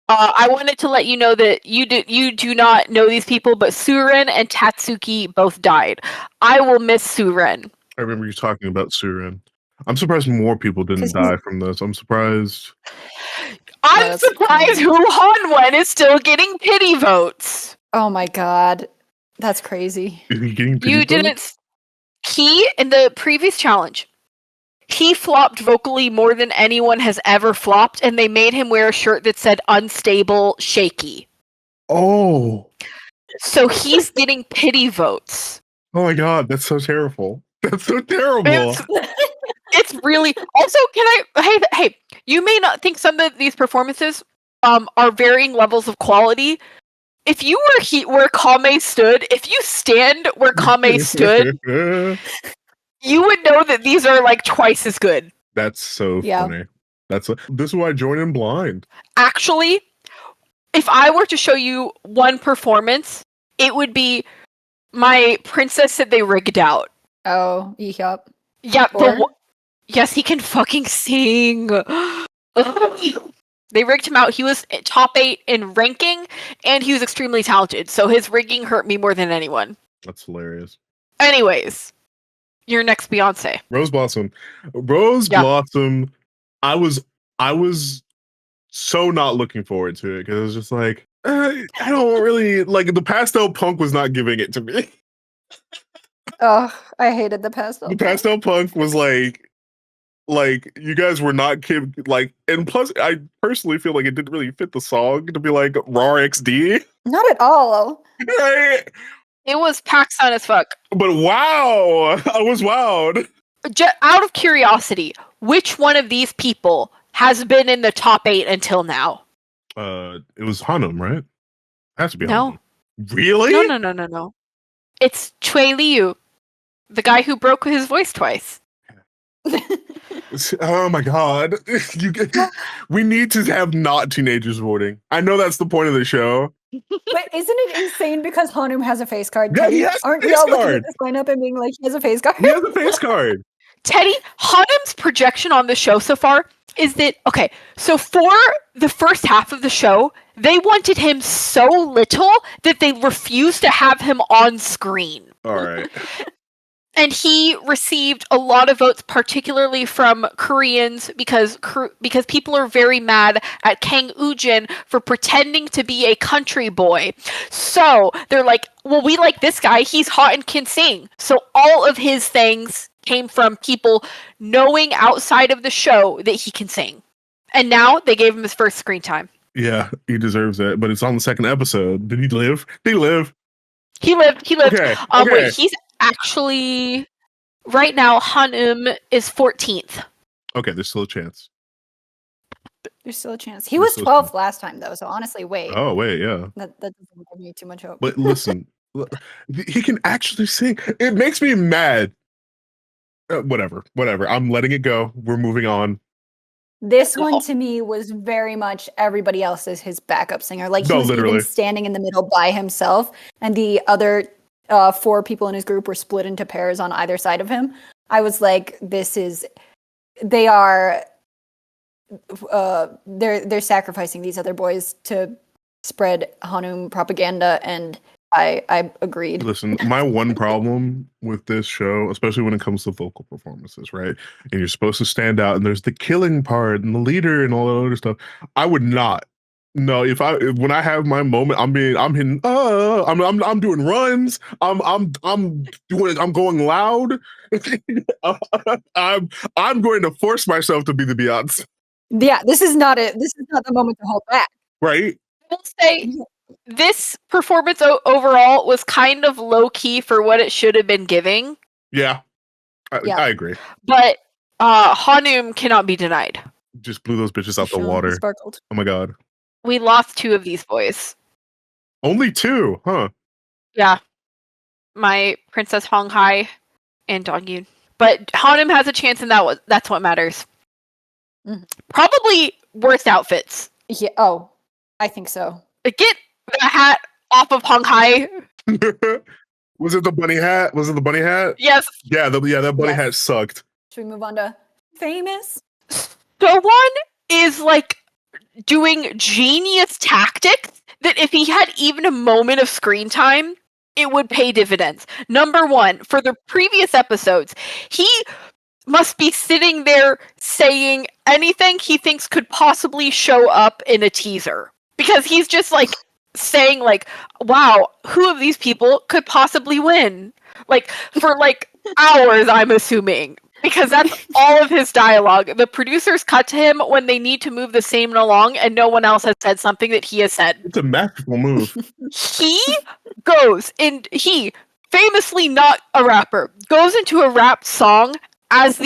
I wanted to let you know that you do not know these people, but Suren and Tatsuki both died. I will miss Suren. I remember you talking about Suren. I'm surprised more people didn't die from this. I'm surprised. I'm surprised Who Hanwen is still getting pity votes. Oh my god. That's crazy. Is he getting pity You votes? didn't. He, in the previous challenge, he flopped vocally more than anyone has ever flopped, and they made him wear a shirt that said unstable, shaky. Oh. So he's getting pity votes. Oh my god, that's so terrible. That's so terrible. It's really also hey, you may not think some of these performances are varying levels of quality. If you were where Kame stood, if you stand where Kame stood, you would know that these are like twice as good. That's so funny. This is why I join in blind. Actually, if I were to show you one performance, it would be my princess said they rigged out. Oh, yep. Yeah, yes, he can fucking sing. They rigged him out. He was top 8 in ranking, and he was extremely talented. So his rigging hurt me more than anyone. That's hilarious. Anyways, your next Beyonce. Rose Blossom. Blossom. I was so not looking forward to it because it was just like, I don't really like the pastel punk was not giving it to me. Oh, I hated the pastel. The pastel punk was like you guys were not and plus I personally feel like it didn't really fit the song to be like raw XD. Not at all. Right? It was Paxson as fuck. But wow, I was wowed. Out of curiosity, which one of these people has been in the top 8 until now? It was Hanum, right? Has to be No. Hanum. Really? No. It's Chui Liu, the guy who broke his voice twice. Oh my god. We need to have not teenagers voting. I know that's the point of the show. But isn't it insane because Hanum has a face card? Yeah, he has Aren't a we face all looking card. at this lineup and being like, he has a face card? He has a face card. Teddi, Hanum's projection on the show so far is that, okay, so for the first half of the show, they wanted him so little that they refused to have him on screen. All right. And he received a lot of votes, particularly from Koreans, because people are very mad at Kang Ujin for pretending to be a country boy. So they're like, well, we like this guy. He's hot and can sing. So all of his things came from people knowing outside of the show that he can sing. And now they gave him his first screen time. Yeah, he deserves it. But it's on the second episode. Did he live? Did he live? He lived. Okay. Wait, he's actually right now. Hanum is 14th. Okay, there's still a chance. There's still a chance. He was 12th last time, though. So honestly, wait. Oh wait, yeah. That doesn't give me too much hope. But listen, he can actually sing. It makes me mad. Whatever. I'm letting it go. We're moving on. This one to me was very much everybody else as his backup singer. Like he was even standing in the middle by himself, and the other 4 people in his group were split into pairs on either side of him. I was like, they are, they're sacrificing these other boys to spread Hanum propaganda, and I agreed. Listen, my one problem with this show, especially when it comes to vocal performances, right? And you're supposed to stand out, and there's the killing part and the leader and all that other stuff. I would not. No, when I have my moment, I'm hitting. I'm doing runs. I'm going loud. I'm going to force myself to be the Beyonce. Yeah, this is not the moment to hold back. Right. I will say this performance overall was kind of low key for what it should have been giving. Yeah, Yeah. I agree. But Hanum cannot be denied. Just blew those bitches out the water. Sparkled. Oh my god. We lost 2 of these boys. Only 2, huh? Yeah. My Princess Hong Hai and Donghyun. But Hanum has a chance, and that's what matters. Mhm. Probably worst outfits. Yeah. Oh, I think so. Get the hat off of Hong Hai. Was it the bunny hat? Yes. Yeah, that bunny Yes. hat sucked. Should we move on to famous? Someone is like doing genius tactics that if he had even a moment of screen time, it would pay dividends. Number 1, for the previous episodes, he must be sitting there saying anything he thinks could possibly show up in a teaser. Because he's just like saying like, wow, who of these people could possibly win? Like for like hours, I'm assuming. Because that's all of his dialogue. The producers cut to him when they need to move the scene along and no one else has said something that he has said. It's a masterful move. He goes, and he, famously not a rapper, goes into a rap song as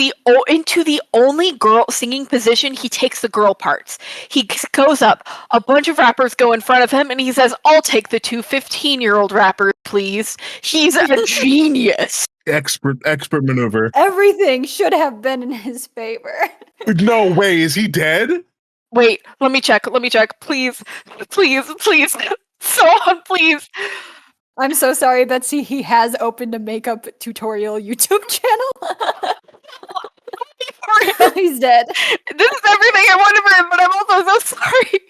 into the only girl singing position. He takes the girl parts. He goes up, a bunch of rappers go in front of him, and he says, I'll take the 2 15-year-old rappers, please. He's a genius. Expert maneuver. Everything should have been in his favor. No way, is he dead? Wait, let me check. Please. Someone, please. I'm so sorry, Betsy. He has opened a makeup tutorial YouTube channel. He's dead. This is everything I wanted for him, but I'm also so sorry.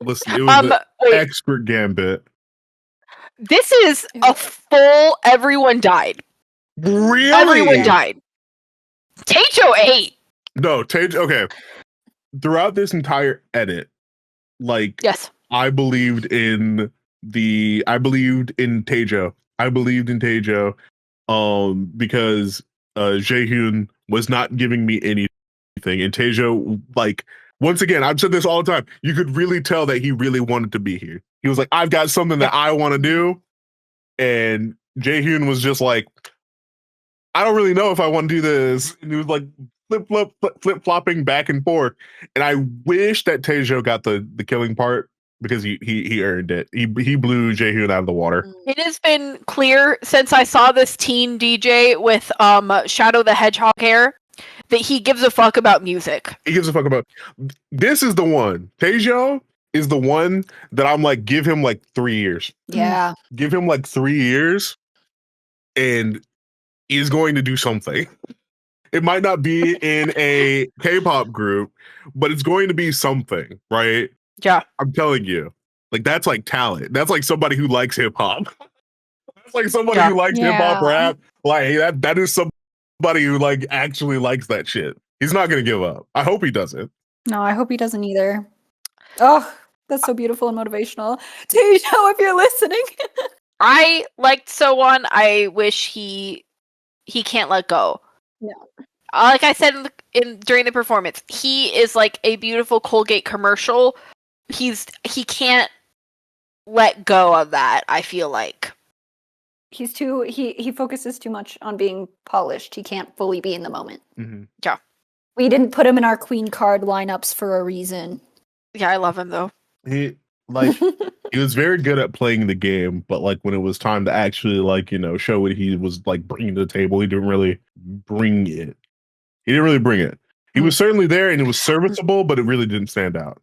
Listen, it was an wait. expert gambit. This is a full everyone died. Really? Everyone died. Taejo ate. No, okay. Throughout this entire edit, like, Yes. I believed in Taejo. Because Jaehyun was not giving me anything, and Taejo, like, once again, I've said this all the time. You could really tell that he really wanted to be here. He was like, I've got something that I want to do, and Jaehyun was just like, I don't really know if I want to do this. And he was like flip flopping back and forth. And I wish that Taejo got the killing part because he earned it. He blew Jaehyun out of the water. It has been clear since I saw this teen DJ with Shadow the Hedgehog hair that he gives a fuck about music. He gives a fuck about. This is the one. Taejo is the one that I'm like, give him like 3 years. Yeah. Give him like 3 years, and he's going to do something. It might not be in a K-pop group, but it's going to be something, right? Yeah. I'm telling you. Like, that's like talent. That's like somebody who likes hip-hop. That's like somebody who likes hip-hop rap. Like, that is somebody who like actually likes that shit. He's not going to give up. I hope he doesn't. No, I hope he doesn't either. Oh, that's so beautiful and motivational. Taejo, if you're listening. I liked So-won. I wish he can't let go. No. Like I said during the performance, he is like a beautiful Colgate commercial. He can't let go of that, I feel like. He focuses too much on being polished. He can't fully be in the moment. Mm-hmm. Yeah. We didn't put him in our queen card lineups for a reason. Yeah, I love him though. He was very good at playing the game, but like when it was time to actually like, show what he was like bringing to the table, he didn't really bring it. He was certainly there and it was serviceable, but it really didn't stand out.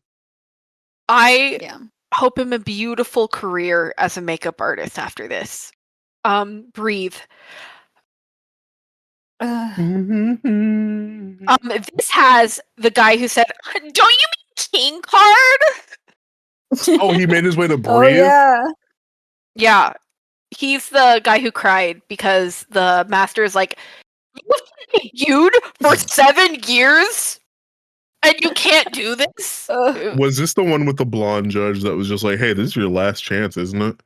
I hope him a beautiful career as a makeup artist after this. Breathe. This has the guy who said, "Don't you mean King Card?" Oh, he made his way to Breathe? Oh yeah. Yeah. He's the guy who cried because the master is like, "You've feud for 7 years and you can't do this?" Was this the one with the blonde judge that was just like, "Hey, this is your last chance, isn't it?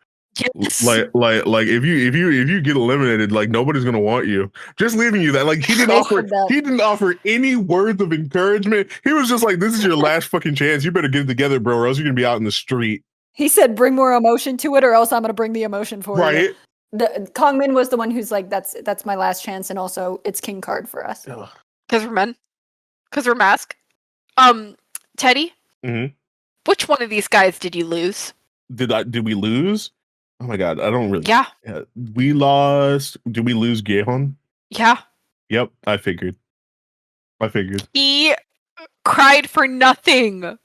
Yes. Like if you get eliminated, like nobody's gonna want you. Just leaving you that. Like he didn't offer any words of encouragement. He was just like, this is your last fucking chance. You better get it together, bro, or else you're gonna be out in the street." He said, "Bring more emotion to it, or else I'm gonna bring the emotion for you." Right. The Kongmin was the one who's like, "That's my last chance," and also it's King Card for us. Because we're men. Because we're mask. Teddy? Mhm. Which one of these guys did you lose? Did we lose? Oh my god, I don't really. Yeah. We lost. Did we lose Gehon? Yeah. Yep, I figured. He cried for nothing.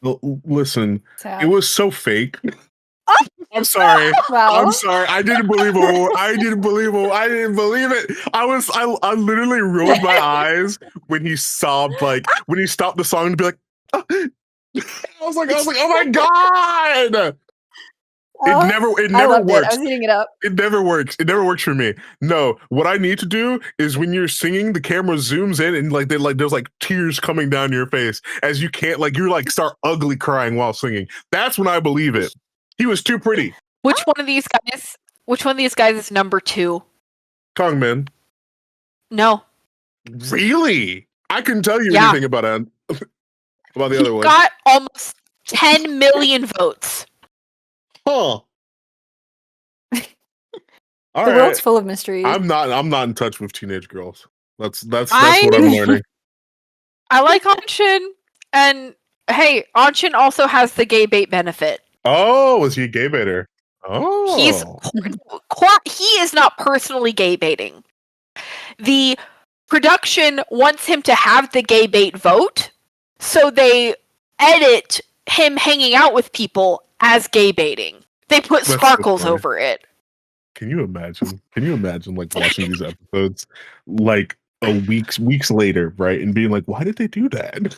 Listen, Sad. it was so fake. I'm sorry. Wow. I'm sorry. I didn't believe it. I didn't believe it. I literally rolled my eyes when he sobbed, like when he stopped the song to be like, oh. I was like, oh my god. It never I loved works. I was eating it up. It never works. It never works for me. No, what I need to do is when you're singing, the camera zooms in and there's like tears coming down your face as you can't start ugly crying while singing. That's when I believe it. He was too pretty. Which one of these guys is number 2? Kongmin. No. Really? I couldn't tell you anything about the other one. He got almost 10 million votes. Huh. The world's full of mysteries. I'm not in touch with teenage girls. That's what I'm learning. I like Anshin, and hey, Anshin also has the gay bait benefit. Oh, was he a gay baiter? Oh, he is not personally gay baiting. The production wants him to have the gay bait vote, so they edit him hanging out with people as gay baiting. They put sparkles over it. Can you imagine like watching these episodes like weeks later, right? And being like, why did they do that?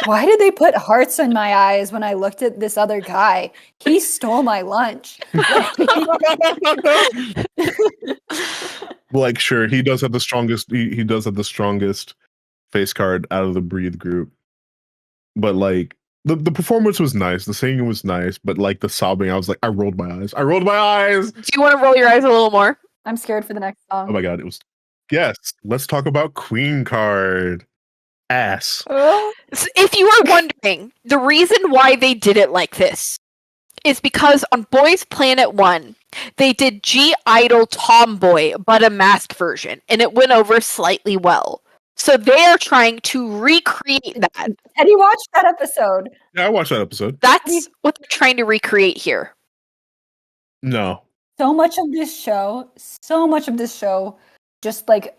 Why did they put hearts in my eyes when I looked at this other guy? He stole my lunch. Like, sure, he does have the strongest. He does have the strongest face card out of the Breathe group. But like the performance was nice, the singing was nice, but like the sobbing, I was like, I rolled my eyes. Do you want to roll your eyes a little more? I'm scared for the next song. Oh my god, it was. Yes, let's talk about Queen Card. Ass. If you are wondering, the reason why they did it like this is because on Boys Planet 1, they did G-Idol Tomboy, but a masked version, and it went over slightly well. So they're trying to recreate that. Teddy watched that episode. Yeah, I watched that episode. That's what they're trying to recreate here. No. So much of this show just like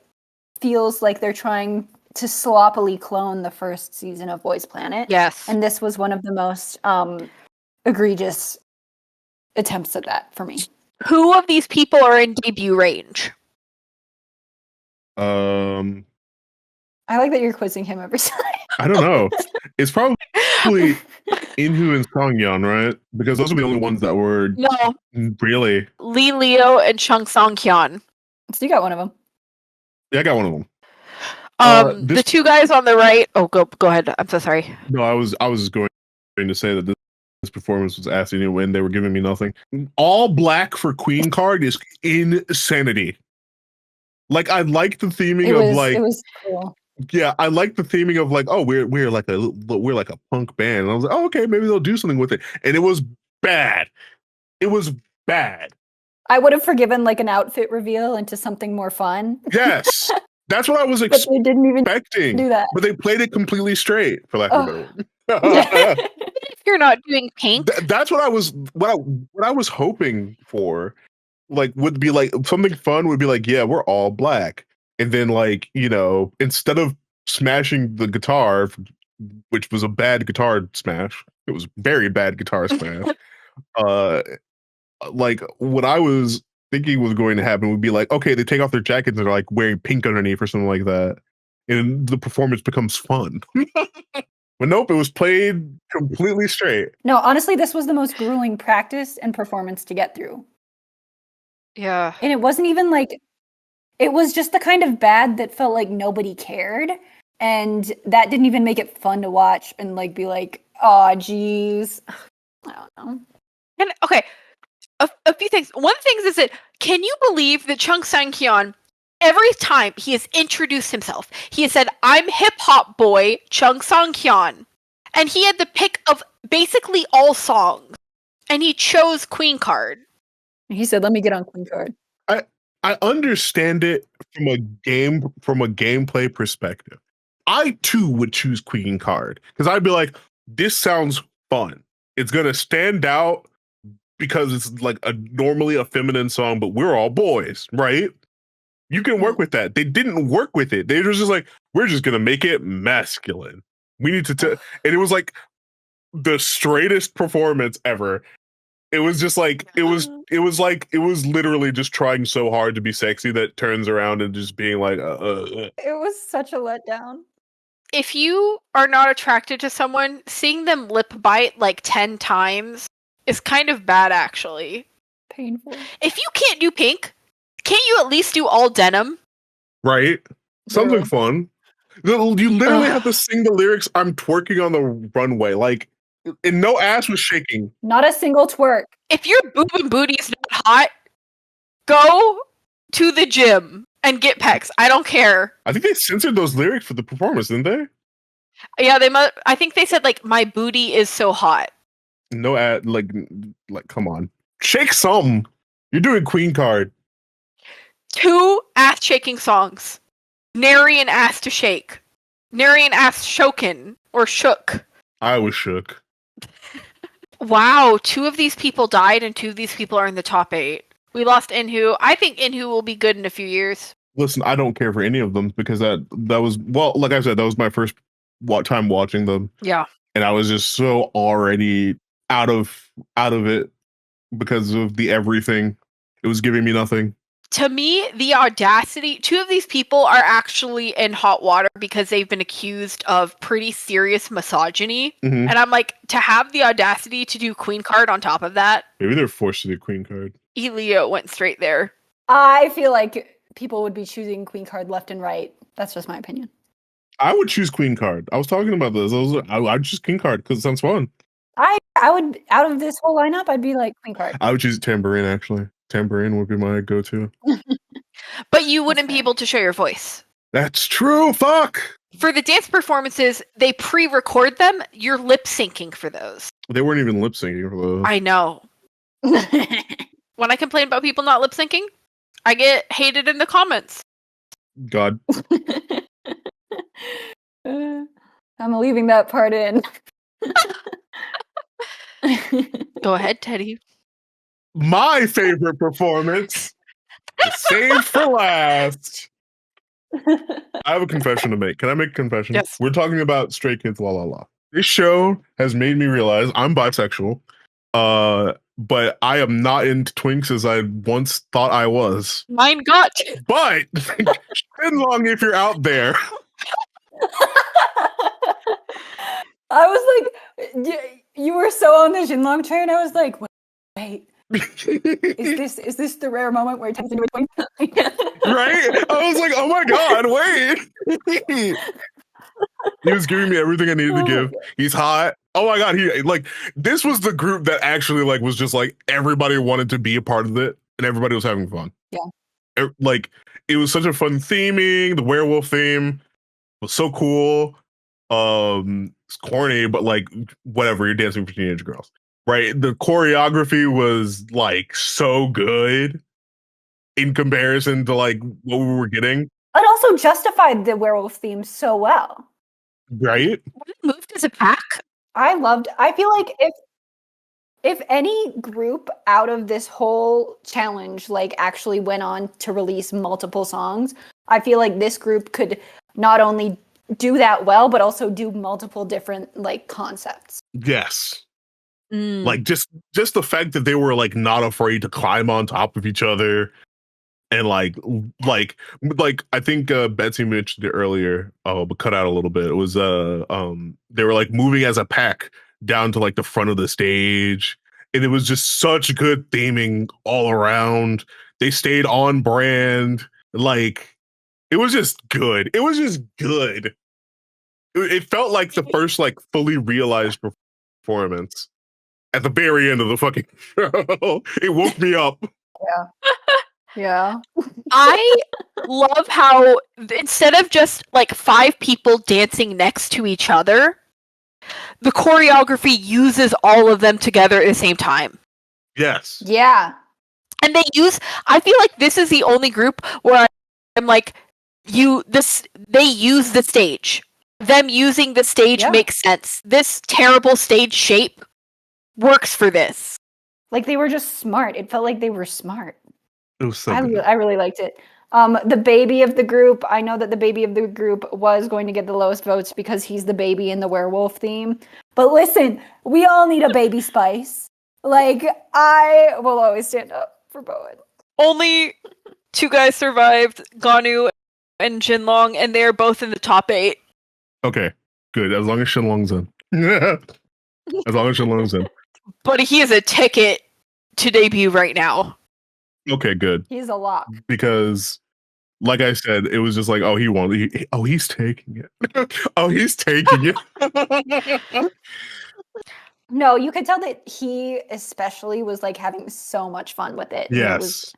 feels like they're trying to sloppily clone the first season of Boys Planet. Yes. And this was one of the most egregious attempts at that for me. Who of these people are in debut range? I like that you're quizzing him every time. I don't know. It's probably Inhu and Songyeon, right? Because those are the only ones that were really Lee Leo and Chung Song-hyun. So you got one of them. Yeah, I got one of them. The two guys on the right. Oh, go ahead. I'm so sorry. No, I was going to say that this performance was ass anyway, and they were giving me nothing. All black for Queen Card is insanity. Like, I like the theming it was cool. Yeah, I like the theming of like, oh, we're like a punk band, and I was like, oh, okay, maybe they'll do something with it, and it was bad. It was bad. I would have forgiven like an outfit reveal into something more fun. Yes, that's what I was But they didn't even expecting. do that. But they played it completely straight, for lack of a better word. If you're not doing pink, that's what I was hoping for. Like, would be like something fun would be like, yeah, we're all black. And then, like, you know, instead of smashing the guitar, which was a bad guitar smash, It was very bad guitar smash. Like what I was thinking was going to happen would be like, okay, they take off their jackets and they're like wearing pink underneath or something like that, and the performance becomes fun. But nope, it was played completely straight. No, honestly, this was the most grueling practice and performance to get through. Yeah. And it wasn't even like, it was just the kind of bad that felt like nobody cared. And that didn't even make it fun to watch and like be like, oh, geez. I don't know. And okay, a few things. One thing is that can you believe that Chung Sang-hyun, every time he has introduced himself, he has said, "I'm hip hop boy Chung Sang-hyun," and he had the pick of basically all songs, and he chose Queen Card. He said, let me get on Queen Card. I understand it from a gameplay perspective. I too would choose Queen Card because I'd be like, this sounds fun. It's gonna stand out because it's like normally a feminine song, but we're all boys, right? You can work with that. They didn't work with it. They were just like, we're just gonna make it masculine. We need to, and it was like the straightest performance ever. It was just like it was literally just trying so hard to be sexy that turns around and just being like, It was such a letdown. If you are not attracted to someone, seeing them lip bite like 10 times is kind of bad, actually. Painful. If you can't do pink, can't you at least do all denim? right? Something fun. You literally have to sing the lyrics, "I'm twerking on the runway," like, and no ass was shaking. Not a single twerk. If your boob and booty is not hot, go to the gym and get pecs. I don't care. I think they censored those lyrics for the performance, didn't they? Yeah, they must. I think they said like, "My booty is so hot." No ad, like, come on, shake some. You're doing Queen Card. 2 ass shaking songs. Nary an ass to shake. Nary an ass shoken or shook. I was shook. Wow, 2 of these people died and 2 of these people are in the top 8. We lost Inhu. I think Inhu will be good in a few years. Listen, I don't care for any of them because that was, well, like I said, that was my first time watching them. Yeah. And I was just so already out of it because of the everything. It was giving me nothing. To me, the audacity, 2 of these people are actually in hot water because they've been accused of pretty serious misogyny. Mhm. And I'm like, to have the audacity to do Queen Card on top of that, Maybe they're forced to do Queen Card. Elio went straight there. I feel like people would be choosing Queen Card left and right. That's just my opinion. I would choose Queen Card. I was talking about this. I'd choose Queen Card because it sounds fun. I would, out of this whole lineup, I'd be like Queen Card. I would choose Tambourine, actually. Tambourine would be my go-to. But you wouldn't be able to show your voice. That's true. Fuck. For the dance performances, they pre-record them. You're lip syncing for those. They weren't even lip syncing for those. I know. When I complain about people not lip syncing, I get hated in the comments. God. I'm leaving that part in. Go ahead, Teddy. My favorite performance. Saved for last. I have a confession to make. Can I make a confession? Yes. We're talking about Stray Kids, la la la. This show has made me realize I'm bisexual, but I am not into twinks as I once thought I was. Mine got. But Shinlong, if you're out there, I was like, you were so on the Jinlong train. I was like, wait, is this the rare moment where it turns into a twin? right? I was like, oh my god, wait. He was giving me everything I needed to give. He's hot. Oh my god, he like this was the group that actually like was just like everybody wanted to be a part of it and everybody was having fun. Yeah. Like it was such a fun theming. The werewolf theme was so cool. It's corny, but like whatever, you're dancing for teenage girls. Right? The choreography was like so good in comparison to like what we were getting. It also justified the werewolf theme so well. Right? When it moved as a pack. I feel like if any group out of this whole challenge like actually went on to release multiple songs, I feel like this group could not only do that well, but also do multiple different like concepts. Yes. Mm. Like just the fact that they were like not afraid to climb on top of each other, and like I think Betsy mentioned it earlier, but cut out a little bit. It was they were like moving as a pack down to like the front of the stage, and it was just such good theming all around. They stayed on brand. Like it was just good. It was just good. It felt like the first like fully realized performance at the very end of the fucking show. It woke me up. Yeah. I love how instead of just like 5 people dancing next to each other, the choreography uses all of them together at the same time. Yes. Yeah. And I feel like this is the only group where I'm like, they use the stage. Them using the stage makes sense. This terrible stage shape works for this. Like they were just smart. It felt like they were smart. It was so I good. really liked it. The baby of the group, I know that the baby of the group was going to get the lowest votes because he's the baby in the werewolf theme. But listen, we all need a baby Spice. Like, I will always stand up for Bowen. Only 2 guys survived, Ganu and Jinlong, and they're both in the top 8. Okay, good. As long as Shenlong's in. As long as Shenlong's in. But he is a ticket to debut right now. Okay, good. He's a lock. Because, like I said, it was just like, oh, he won. He's taking it. Oh, he's taking it. No, you could tell that he especially was like having so much fun with it. Yes. And it was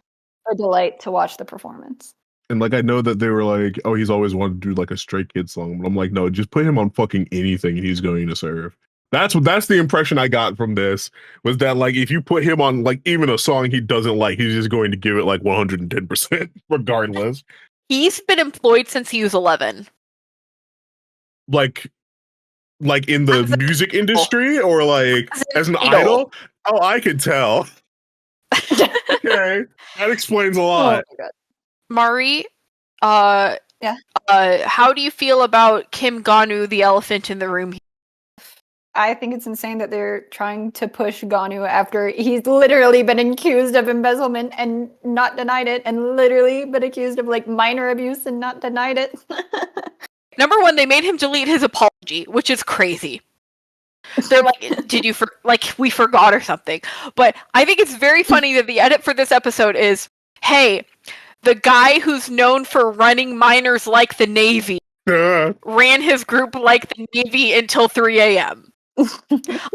a delight to watch the performance. And like I know that they were like, oh, he's always wanted to do like a Stray Kids song, but I'm like, no, just put him on fucking anything and he's going to serve. That's the impression I got from this, was that like if you put him on like even a song he doesn't like, he's just going to give it like 110% regardless. He's been employed since he was 11. Like in the As a music industry or like as an idol? Oh, I could tell. Okay, that explains a lot. Oh my God. Mari, Yeah. How do you feel about Kim Ganu, the elephant in the room? I think it's insane that they're trying to push Ganu after he's literally been accused of embezzlement and not denied it, and literally been accused of like minor abuse and not denied it. Number 1, they made him delete his apology, which is crazy. They're like, we forgot or something. But I think it's very funny that the edit for this episode is, hey, the guy who's known for running minors like the Navy ran his group like the Navy until 3 a.m.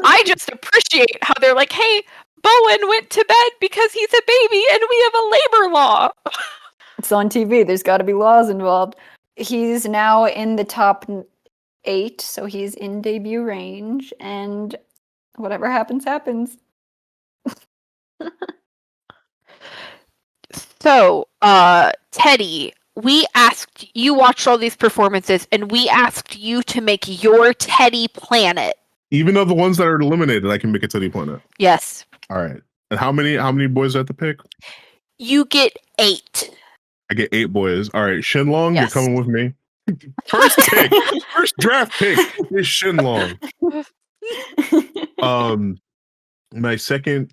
I just appreciate how they're like, hey, Bowen went to bed because he's a baby and we have a labor law. It's on TV. There's got to be laws involved. He's now in the top 8, so he's in debut range, and whatever happens, happens. So, Teddi, you watched all these performances, and we asked you to make your Teddi planet. Even though the ones that are eliminated, I can make a Teddy planet. Yes. All right. And how many boys do I have to pick? You get 8. I get 8 boys. All right, Shenlong, Yes. you're coming with me. First pick, first draft pick is Shenlong. My second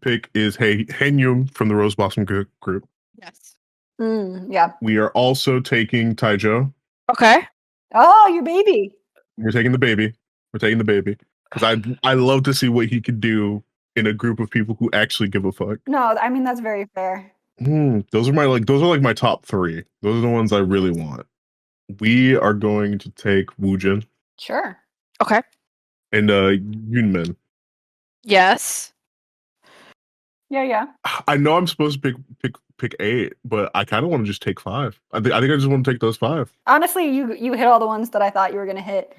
pick is Henyum from the Rose Blossom group. Yes. Yeah. We are also taking Taijo. Okay. Oh, your baby. We're taking the baby. Because I love to see what he could do in a group of people who actually give a fuck. No, I mean that's very fair. Those are my top 3. Those are the ones I really want. We are going to take Woojin. Sure. Okay. And Yunmin. Yes. Yeah. I know I'm supposed to pick 8, but I kind of want to just take 5. I think I just want to take those 5. Honestly, you hit all the ones that I thought you were gonna hit.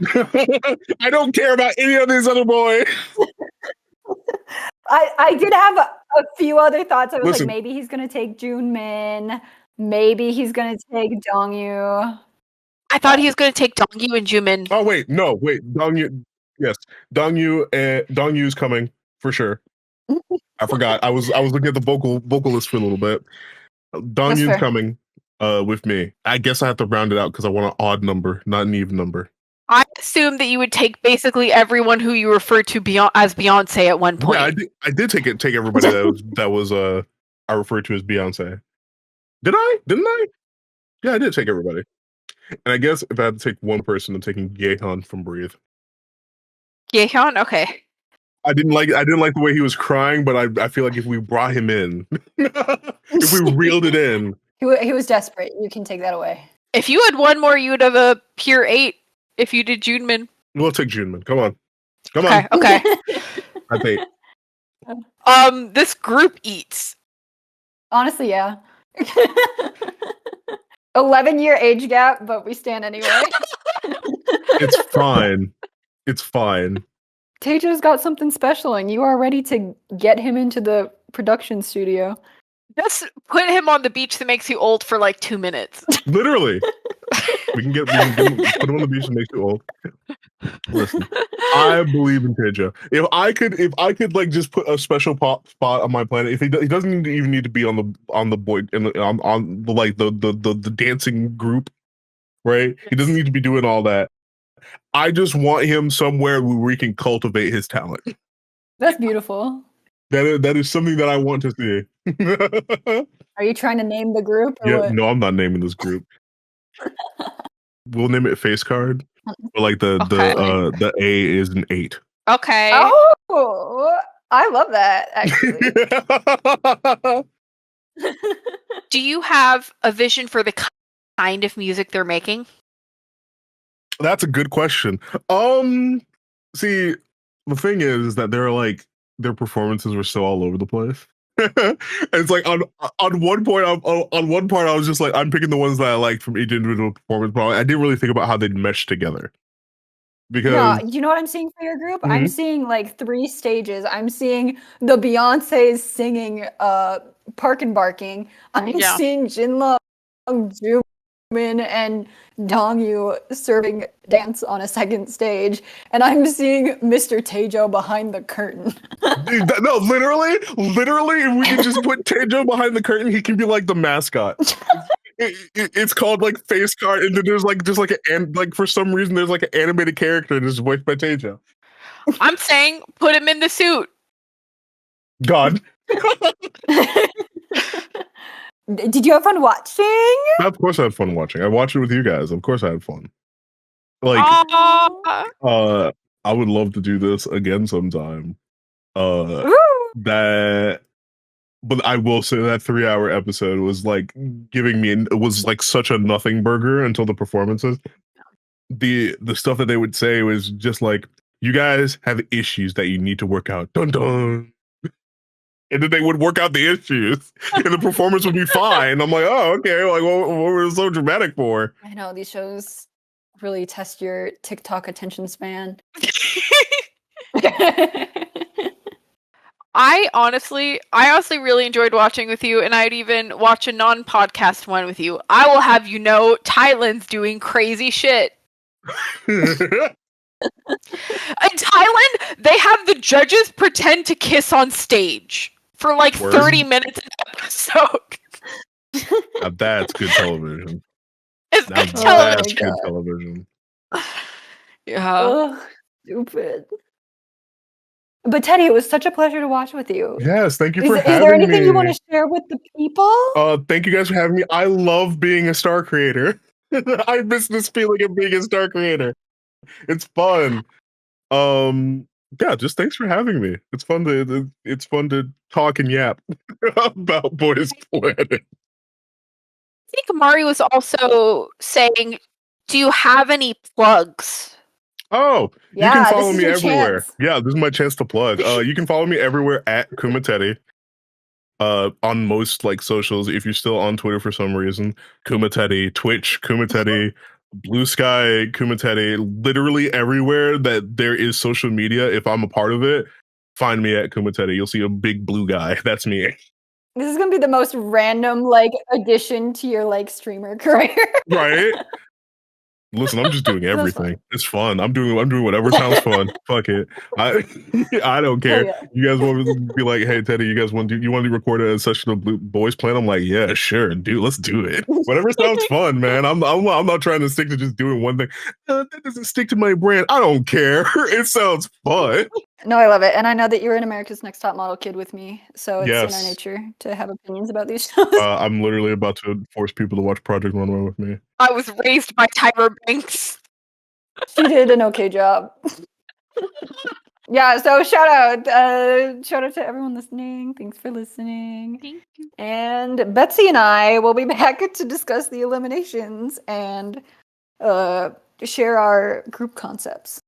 I don't care about any of these other boys. I did have a few other thoughts. I was Listen. like, maybe he's gonna take Junmin. Maybe he's gonna take Dongyu. I thought he was going to take Dongyu and Jumin. Oh wait, Dongyu. Yes, Dongyu's coming for sure. I forgot. I was looking at the vocal list for a little bit. Dongyu's fair. coming. With me. I guess I have to round it out because I want an odd number, not an even number. I assume that you would take basically everyone who you refer to as Beyonce at one point. Yeah, I did take everybody that was I referred to as Beyonce. Did I? Didn't I? Yeah, I did take everybody. And I guess if I had to take one person, I'm taking Yehan from Breathe. Yehan? Okay. I didn't like the way he was crying, but I feel like if we brought him in, if we reeled it in. He was desperate. You can take that away. If you had one more, you would have a pure 8 if you did Junmin. We'll take Junmin. Come on. Okay. I think. This group eats. Honestly, yeah. 11-year age gap, but we stand anyway. It's fine. It's fine. Taejo's got something special, and you are ready to get him into the production studio. Just put him on the beach that makes you old for like 2 minutes. Literally. We can put him on the beach and make you old. Listen, I believe in Taejo. If I could like just put a special spot on my planet, if he doesn't even need to be on the boy on the like the dancing group, right? Yes. He doesn't need to be doing all that. I just want him somewhere where he can cultivate his talent. That's beautiful. That is something that I want to see. Are you trying to name the group? Or what? No, I'm not naming this group. We'll name it Face Card. But like the A is an 8. Okay. Oh, I love that. Actually. Do you have a vision for the kind of music they're making? That's a good question. See, the thing is that their performances were so all over the place. It's like on one point, on one part, I was just like, I'm picking the ones that I liked from each individual performance, but I didn't really think about how they'd mesh together. Because no, you know what I'm seeing for your group? Mm-hmm. I'm seeing like 3 stages. I'm seeing the Beyonce's singing Park and Barking. I'm seeing Jinlong, Jumin, and Dongyu serving dance on a second stage. And I'm seeing Mr. Taejo behind the curtain. No, literally, if we could just put Taejo behind the curtain, he can be like the mascot. It's called like Face Card, and then there's like just like for some reason there's like an animated character that's voiced by Taejo. I'm saying put him in the suit. God. Did you have fun watching? Of course I had fun watching. I watched it with you guys. Of course I had fun. Like I would love to do this again sometime. But I will say that 3-hour episode was like it was like such a nothing burger until the performances. The stuff that they would say was just like, you guys have issues that you need to work out. Dun dun. And then they would work out the issues and the performance would be fine. I'm like, oh, okay. Like, what were so dramatic for? I know, these shows really test your TikTok attention span. I honestly really enjoyed watching with you, and I'd even watch a non-podcast one with you. I will have you know, Thailand's doing crazy shit. In Thailand, they have the judges pretend to kiss on stage for like 30 minutes an episode. Now that's good television. It's good television. That's good television. Yeah. Ugh, stupid. But Teddy, it was such a pleasure to watch with you. Yes, thank you for having me. Is there anything you want to share with the people? Thank you guys for having me. I love being a star creator. I miss this feeling of being a star creator. It's fun. Yeah, just thanks for having me. It's fun to talk and yap about Boys Planet. I think Mari was also saying, do you have any plugs? Oh, yeah, you can follow me everywhere. Chance. Yeah, this is my chance to plug. You can follow me everywhere at KumaTeddi. On most like socials, if you're still on Twitter for some reason, KumaTeddi, Twitch, KumaTeddi, Blue Sky, KumaTeddi, literally everywhere that there is social media. If I'm a part of it, find me at KumaTeddi. You'll see a big blue guy. That's me. This is gonna be the most random like addition to your like streamer career. Right? Listen, I'm just doing That's everything. It's fun. I'm doing whatever sounds fun. Fuck it. I I don't Hell care. yeah. You guys want to be like, hey Teddy, you guys want to record a session of Blue Boys Plan? I'm like, yeah, sure, dude, let's do it. Whatever sounds fun, man. I'm not trying to stick to just doing one thing. That doesn't stick to my brand. I don't care. It sounds fun. No, I love it. And I know that you're an America's Next Top Model kid with me. So it's in our Yes. nature to have opinions about these shows. I'm literally about to force people to watch Project Runway with me. I was raised by Tyra Banks. She did an okay job. Yeah, so shout out to everyone listening. Thanks for listening. Thank you. And Betsy and I will be back to discuss the eliminations and share our group concepts.